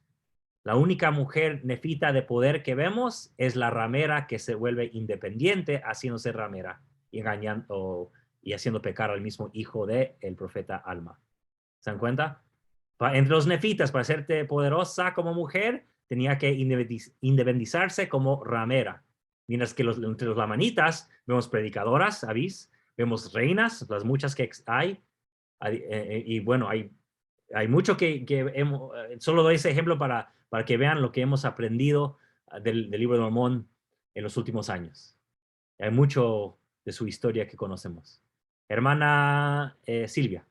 la única mujer nefita de poder que vemos es la ramera que se vuelve independiente haciéndose ramera y engañando y haciendo pecar al mismo hijo del profeta Alma. ¿Se dan cuenta? Entre los nefitas, para hacerte poderosa como mujer, tenía que independizarse como ramera. Mientras que entre los lamanitas vemos predicadoras, ¿sabéis? Vemos reinas, las muchas que hay. Y bueno, hay mucho que hemos, solo doy ese ejemplo para que vean lo que hemos aprendido del libro de Mormón en los últimos años. Hay mucho de su historia que conocemos. Hermana Silvia.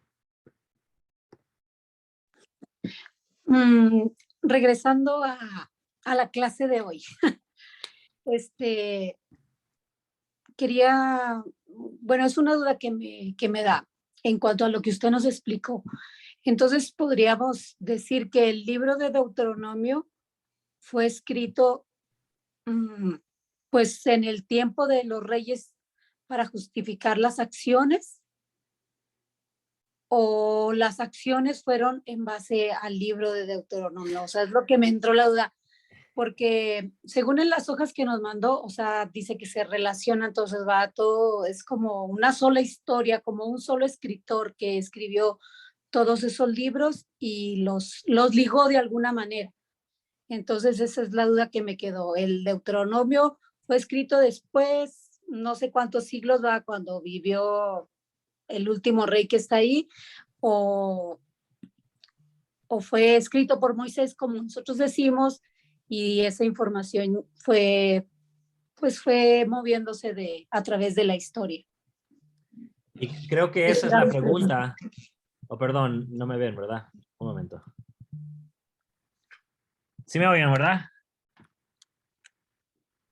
Regresando a la clase de hoy. Bueno, es una duda que me da en cuanto a lo que usted nos explicó. Entonces, podríamos decir que el libro de Deuteronomio fue escrito pues en el tiempo de los reyes para justificar las acciones, o las acciones fueron en base al libro de Deuteronomio. O sea, es lo que me entró la duda, porque según en las hojas que nos mandó, o sea, dice que se relaciona, entonces va todo, es como una sola historia, como un solo escritor que escribió todos esos libros y los ligó de alguna manera. Entonces esa es la duda que me quedó. El Deuteronomio fue escrito después, no sé cuántos siglos va, cuando vivió el último rey que está ahí, o fue escrito por Moisés, como nosotros decimos, y esa información fue moviéndose a través de la historia. Y creo que esa es la pregunta. Oh, perdón, no me ven, ¿verdad? Un momento. ¿Sí me oyen, verdad?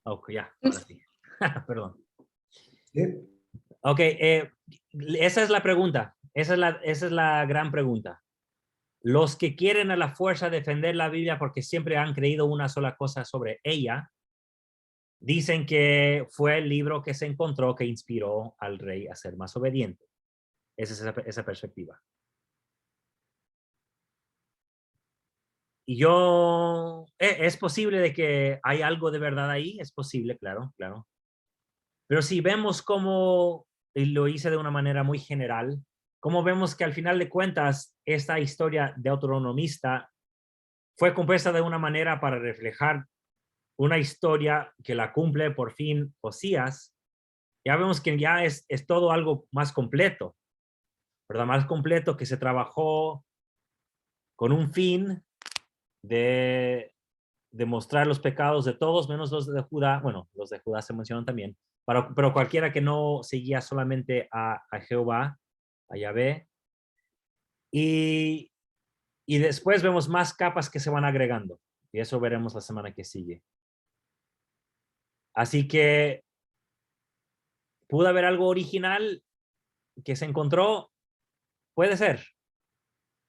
Oh, ya, ahora sí. Perdón. ¿Sí? Ok, esa es la pregunta. Esa es la gran pregunta. Los que quieren a la fuerza defender la Biblia porque siempre han creído una sola cosa sobre ella, dicen que fue el libro que se encontró que inspiró al rey a ser más obediente. Esa es esa perspectiva. Y yo, es posible de que hay algo de verdad ahí, es posible, claro, claro. Pero si vemos cómo lo hice de una manera muy general. Como vemos que al final de cuentas, esta historia de Deuteronomista fue compuesta de una manera para reflejar una historia que la cumple por fin Osías. Ya vemos que ya es todo algo más completo, ¿verdad? Más completo, que se trabajó con un fin de demostrar los pecados de todos, menos los de Judá. Bueno, los de Judá se mencionan también, pero cualquiera que no seguía solamente a Jehová, a Yahvé. Y después vemos más capas que se van agregando. Y eso veremos la semana que sigue. Así que pudo haber algo original que se encontró. Puede ser.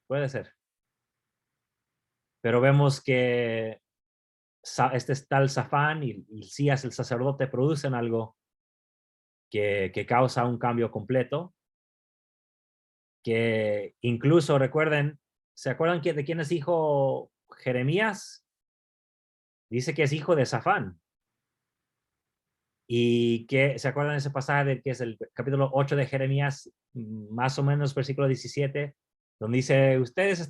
Puede ser. Pero vemos que este tal Safán y Hilcías, el sacerdote, producen algo que causa un cambio completo. Que incluso recuerden, ¿se acuerdan de quién es hijo Jeremías? Dice que es hijo de Safán. Y que, ¿se acuerdan de ese pasaje de que es el capítulo 8 de Jeremías, más o menos versículo 17, donde dice, ustedes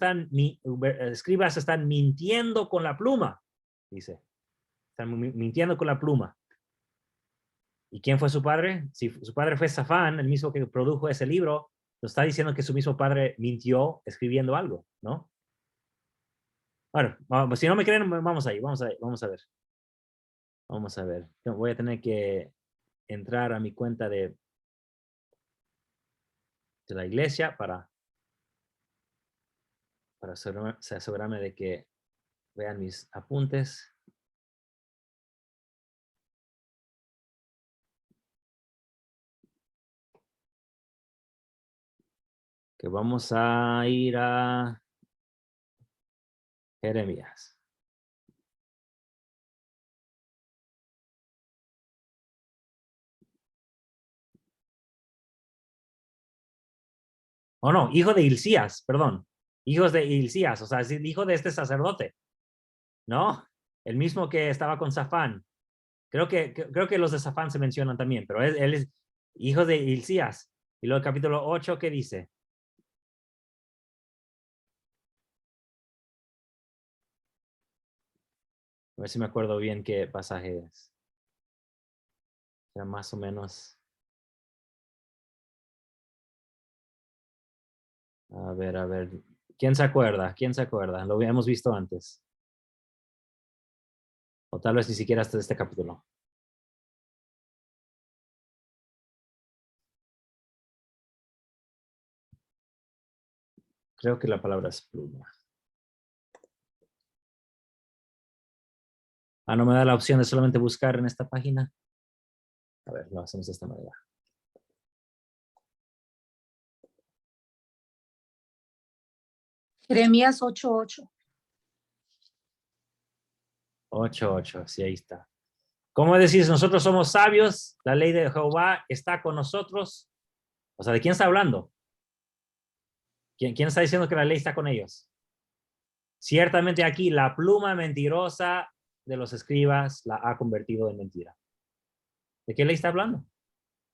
escribas están mintiendo con la pluma, dice, están mintiendo con la pluma. ¿Y quién fue su padre? Si su padre fue Safán, el mismo que produjo ese libro, nos está diciendo que su mismo padre mintió escribiendo algo, ¿no? Bueno, si no me creen, vamos ahí, vamos a ver. Vamos a ver. Voy a tener que entrar a mi cuenta de la iglesia para asegurarme de que vean mis apuntes. Que vamos a ir a Jeremías. Oh, no, hijo de Hilcías, perdón. Hijos de Hilcías, o sea, es el hijo de este sacerdote, ¿no? El mismo que estaba con Safán. Creo que los de Safán se mencionan también, pero él es hijo de Hilcías. Y luego el capítulo 8, ¿qué dice? A ver si me acuerdo bien qué pasaje es. Era más o menos. A ver. ¿Quién se acuerda? ¿Quién se acuerda? Lo habíamos visto antes. O tal vez ni siquiera hasta este capítulo. Creo que la palabra es pluma. No me da la opción de solamente buscar en esta página. A ver, lo hacemos de esta manera. Jeremías 8:8. 8:8, sí, ahí está. ¿Cómo decís? Nosotros somos sabios, la ley de Jehová está con nosotros. O sea, ¿de quién está hablando? ¿Quién está diciendo que la ley está con ellos? Ciertamente aquí la pluma mentirosa de los escribas la ha convertido en mentira. ¿De qué ley está hablando?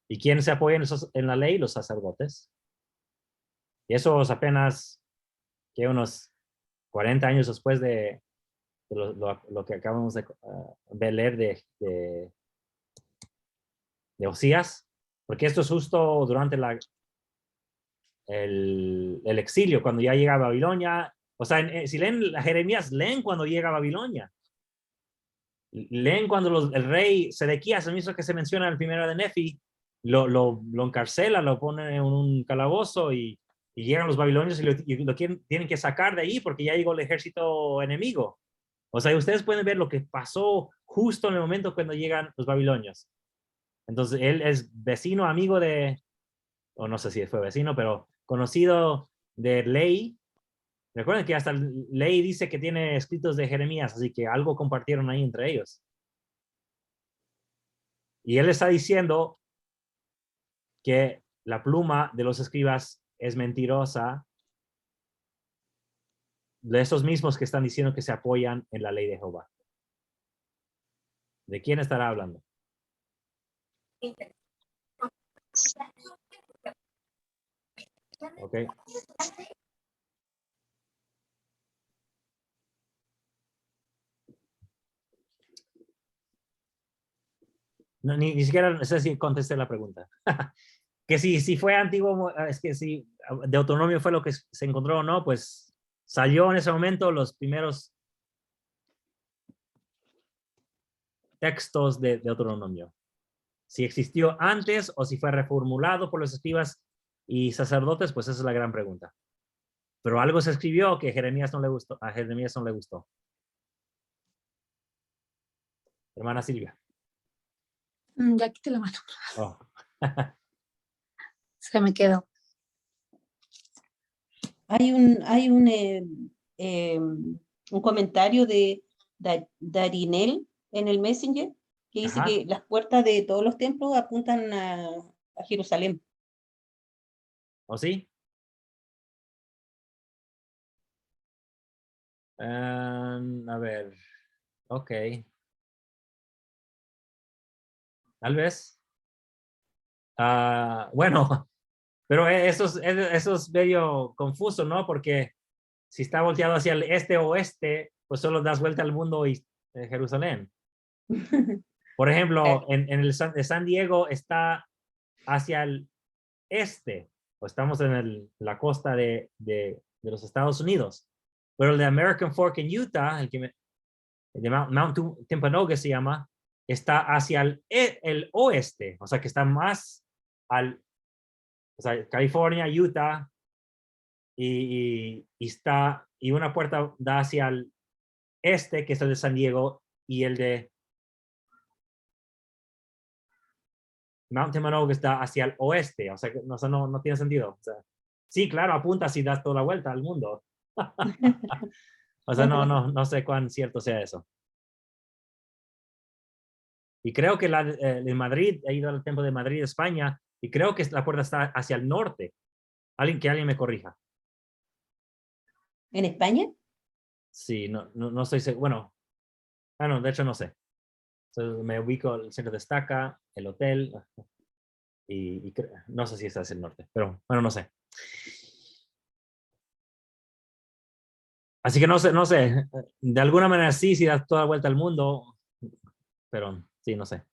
¿Y quién se apoya en la ley? Los sacerdotes. Y eso es apenas que unos 40 años después de lo que acabamos de leer de Osías, porque esto es justo durante el exilio, cuando ya llega a Babilonia. O sea, si leen a Jeremías, leen cuando llega a Babilonia. Leen cuando el rey Sedequías, el mismo que se menciona en el primero de Nefi, lo encarcela, lo pone en un calabozo y llegan los babilonios y lo tienen que sacar de ahí porque ya llegó el ejército enemigo. O sea, ustedes pueden ver lo que pasó justo en el momento cuando llegan los babilonios. Entonces, él es vecino, amigo o no sé si fue vecino, pero conocido de Ley. Recuerden que hasta Ley dice que tiene escritos de Jeremías, así que algo compartieron ahí entre ellos. Y él está diciendo que la pluma de los escribas es mentirosa, de esos mismos que están diciendo que se apoyan en la ley de Jehová. ¿De quién estará hablando? Ok. No, ni siquiera sé si contesté la pregunta. Que si fue antiguo, es que si Deuteronomio fue lo que se encontró o no, pues salió en ese momento los primeros textos de Deuteronomio. Si existió antes o si fue reformulado por los escribas y sacerdotes, pues esa es la gran pregunta. Pero algo se escribió que a Jeremías no le gustó. Hermana Silvia. Ya quité la mano. Oh. Se me quedó. Hay un comentario de Darinel en el Messenger que dice Ajá. que las puertas de todos los templos apuntan a Jerusalén. ¿O sí? A ver. Ok. Tal vez. Bueno, pero eso es medio confuso, ¿no? Porque si está volteado hacia el este-oeste, pues solo das vuelta al mundo y Jerusalén. Por ejemplo, en el de San Diego está hacia el este, o estamos en la costa de los Estados Unidos. Pero el de American Fork en Utah, el de Mount Timpanogos se llama, está hacia el oeste, o sea que está más o sea, California, Utah, y una puerta da hacia el este, que es el de San Diego, y el de Mount Timpanogos está hacia el oeste, o sea que no tiene sentido. O sea, sí, claro, apunta si das toda la vuelta al mundo. O sea, no sé cuán cierto sea eso. Y creo que en Madrid, he ido al templo de Madrid, España, y creo que la puerta está hacia el norte. Alguien me corrija. ¿En España? Sí, no estoy seguro. Bueno, de hecho no sé. Entonces, me ubico el centro de Estaca, el hotel, y no sé si está hacia el norte, pero bueno, no sé. Así que no sé. De alguna manera sí, si das toda la vuelta al mundo, pero sí, no sé.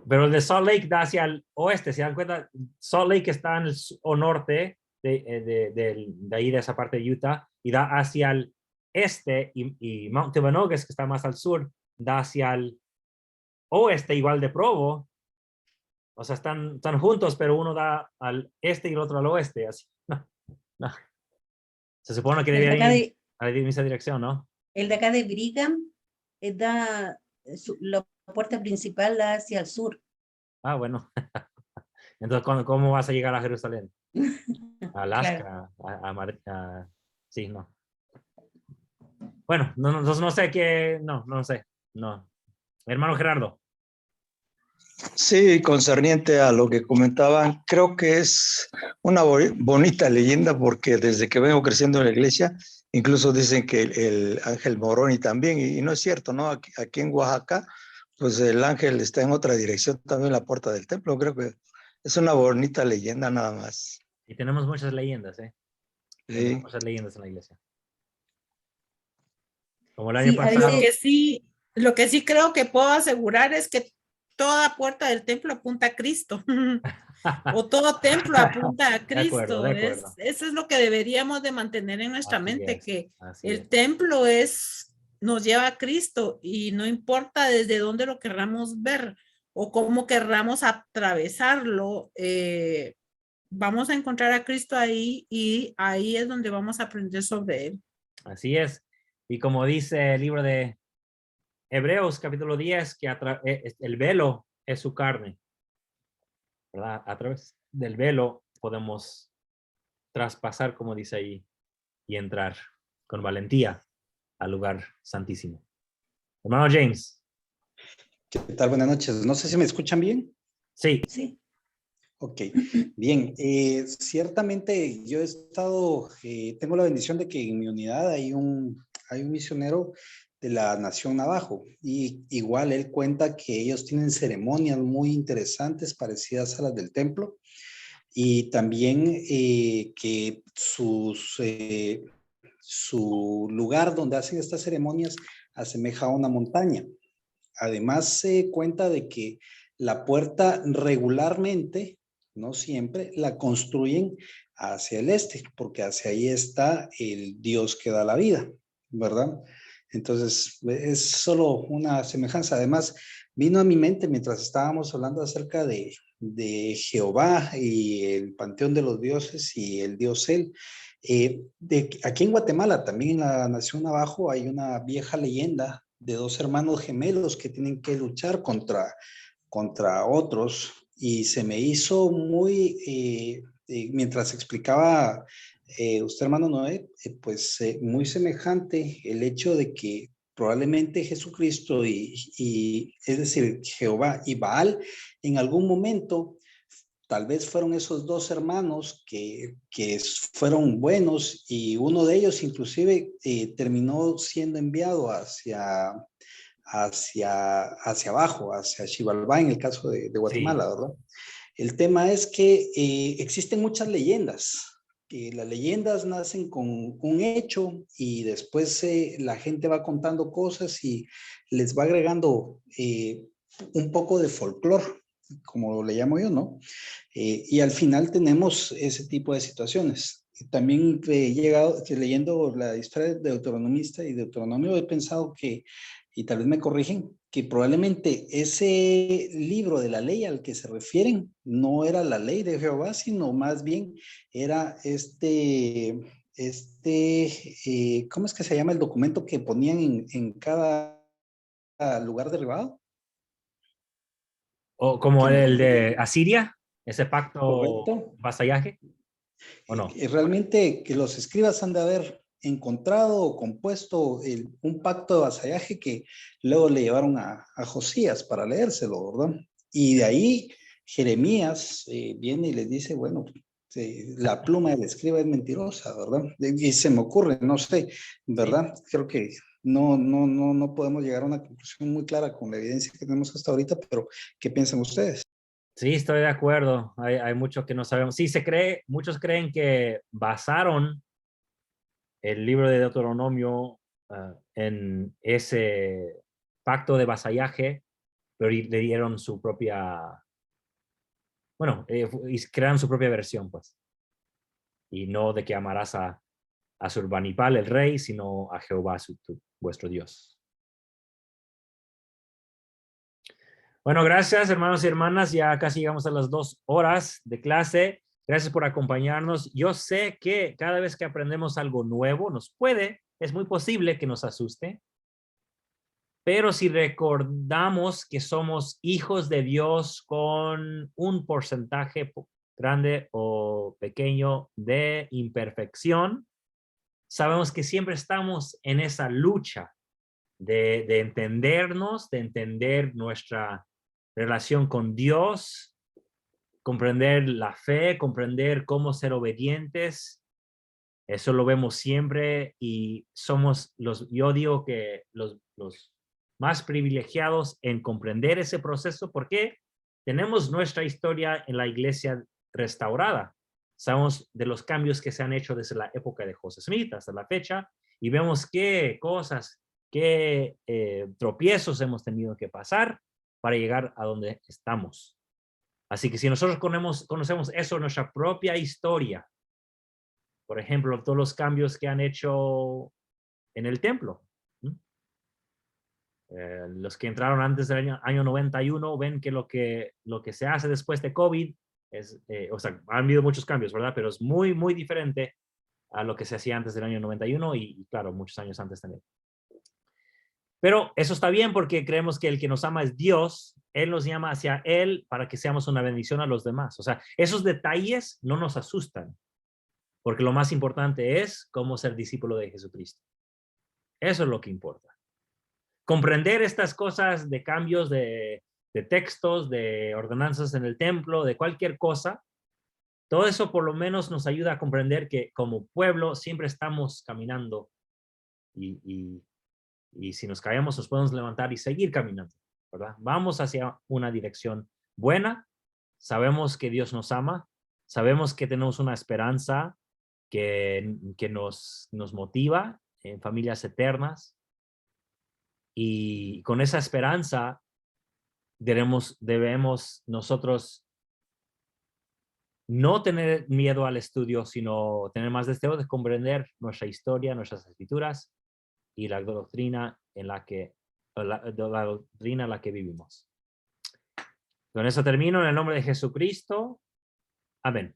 Pero el de Salt Lake da hacia el oeste, ¿se dan cuenta? Salt Lake está en el norte de ahí, de esa parte de Utah, y da hacia el este, y Mount Timpanogos, que está más al sur, da hacia el oeste, igual de Provo. O sea, están juntos, pero uno da al este y el otro al oeste. Así. No. Se supone que deberían ir a la misma dirección, ¿no? El de acá de Brigham la puerta principal da hacia el sur. Ah, bueno. Entonces, ¿cómo vas a llegar a Jerusalén? A Alaska, Claro. sí, no. Bueno, no sé qué, no sé, no. Hermano Gerardo. Sí, concerniente a lo que comentaban, creo que es una bonita leyenda porque desde que vengo creciendo en la iglesia, incluso dicen que el ángel Moroni también, y no es cierto, ¿no? Aquí en Oaxaca, pues el ángel está en otra dirección también, la puerta del templo. Creo que es una bonita leyenda nada más. Y tenemos muchas leyendas, ¿eh? Sí. Tenemos muchas leyendas en la iglesia. Como el año Sí, a pasado. veces- Lo que sí creo que puedo asegurar es que toda puerta del templo apunta a Cristo. O todo templo apunta a Cristo. De acuerdo. Eso es lo que deberíamos de mantener en nuestra mente, que el templo nos lleva a Cristo, y no importa desde dónde lo querramos ver o cómo querramos atravesarlo, vamos a encontrar a Cristo ahí, y ahí es donde vamos a aprender sobre él. Así es. Y como dice el libro de Hebreos, capítulo 10, que el velo es su carne, ¿verdad? A través del velo podemos traspasar, como dice ahí, y entrar con valentía al lugar santísimo. Hermano James. ¿Qué tal? Buenas noches. No sé si me escuchan bien. Sí. Sí. Ok, bien. Ciertamente yo he estado, tengo la bendición de que en mi unidad hay un misionero de la nación navajo. Y igual él cuenta que ellos tienen ceremonias muy interesantes parecidas a las del templo, y también que su lugar donde hacen estas ceremonias asemeja a una montaña. Además se cuenta de que la puerta regularmente, no siempre, la construyen hacia el este, porque hacia ahí está el Dios que da la vida, ¿verdad? Entonces, es solo una semejanza. Además, vino a mi mente mientras estábamos hablando acerca de Jehová y el panteón de los dioses y el dios El. Aquí en Guatemala, también en la nación Navajo, hay una vieja leyenda de dos hermanos gemelos que tienen que luchar contra otros, y se me hizo muy, mientras explicaba usted, hermano Noé, muy semejante el hecho de que probablemente Jesucristo y es decir, Jehová y Baal, en algún momento, tal vez fueron esos dos hermanos que fueron buenos, y uno de ellos inclusive terminó siendo enviado hacia abajo, hacia Xibalbá, en el caso de Guatemala, Sí. ¿verdad? El tema es que existen muchas leyendas, que las leyendas nacen con un hecho y después la gente va contando cosas y les va agregando un poco de folclore, como le llamo yo, ¿no? Y al final tenemos ese tipo de situaciones. También he llegado, que leyendo la historia de Deuteronomista y Deuteronomio, he pensado que, y tal vez me corrigen, que probablemente ese libro de la ley al que se refieren no era la ley de Jehová, sino más bien era ¿cómo es que se llama el documento que ponían en cada lugar derribado? O como Que el de Asiria, ese pacto correcto. vasallaje, ¿o no? Realmente que los escribas han de haber encontrado o compuesto un pacto de vasallaje que luego le llevaron a Josías para leérselo, ¿verdad? Y de ahí Jeremías viene y les dice, bueno, la pluma del escriba es mentirosa, ¿verdad? Y se me ocurre, no sé, ¿verdad? Sí. Creo que no podemos llegar a una conclusión muy clara con la evidencia que tenemos hasta ahorita, pero ¿qué piensan ustedes? Sí, estoy de acuerdo. Hay mucho que no sabemos. Sí, muchos creen que basaron el libro de Deuteronomio en ese pacto de vasallaje, pero le dieron su propia, bueno, y crearon su propia versión, pues. Y no de que amarás a Surbanipal, el rey, sino a Jehová, vuestro Dios. Bueno, gracias, hermanos y hermanas. Ya casi llegamos a las 2 horas de clase. Gracias por acompañarnos. Yo sé que cada vez que aprendemos algo nuevo, es muy posible que nos asuste. Pero si recordamos que somos hijos de Dios con un porcentaje grande o pequeño de imperfección, sabemos que siempre estamos en esa lucha de entendernos, de entender nuestra relación con Dios, comprender la fe, comprender cómo ser obedientes. Eso lo vemos siempre y somos yo digo que los más privilegiados en comprender ese proceso porque tenemos nuestra historia en la iglesia restaurada. Sabemos de los cambios que se han hecho desde la época de José Smith hasta la fecha y vemos qué cosas, qué tropiezos hemos tenido que pasar para llegar a donde estamos. Así que si nosotros conocemos eso, nuestra propia historia, por ejemplo, todos los cambios que han hecho en el templo. Los que entraron antes del año 91 ven que lo que se hace después de COVID es, o sea, han habido muchos cambios, ¿verdad? Pero es muy, muy diferente a lo que se hacía antes del año 91 y claro, muchos años antes también. Pero eso está bien porque creemos que el que nos ama es Dios. Él nos llama hacia Él para que seamos una bendición a los demás. O sea, esos detalles no nos asustan. Porque lo más importante es cómo ser discípulo de Jesucristo. Eso es lo que importa. Comprender estas cosas de cambios de textos, de ordenanzas en el templo, de cualquier cosa, todo eso por lo menos nos ayuda a comprender que como pueblo siempre estamos caminando y Y si nos caemos, nos podemos levantar y seguir caminando, ¿verdad? Vamos hacia una dirección buena. Sabemos que Dios nos ama. Sabemos que tenemos una esperanza que nos motiva en familias eternas. Y con esa esperanza debemos nosotros no tener miedo al estudio, sino tener más deseo de comprender nuestra historia, nuestras escrituras y la doctrina en la que vivimos. Con eso termino en el nombre de Jesucristo. Amén.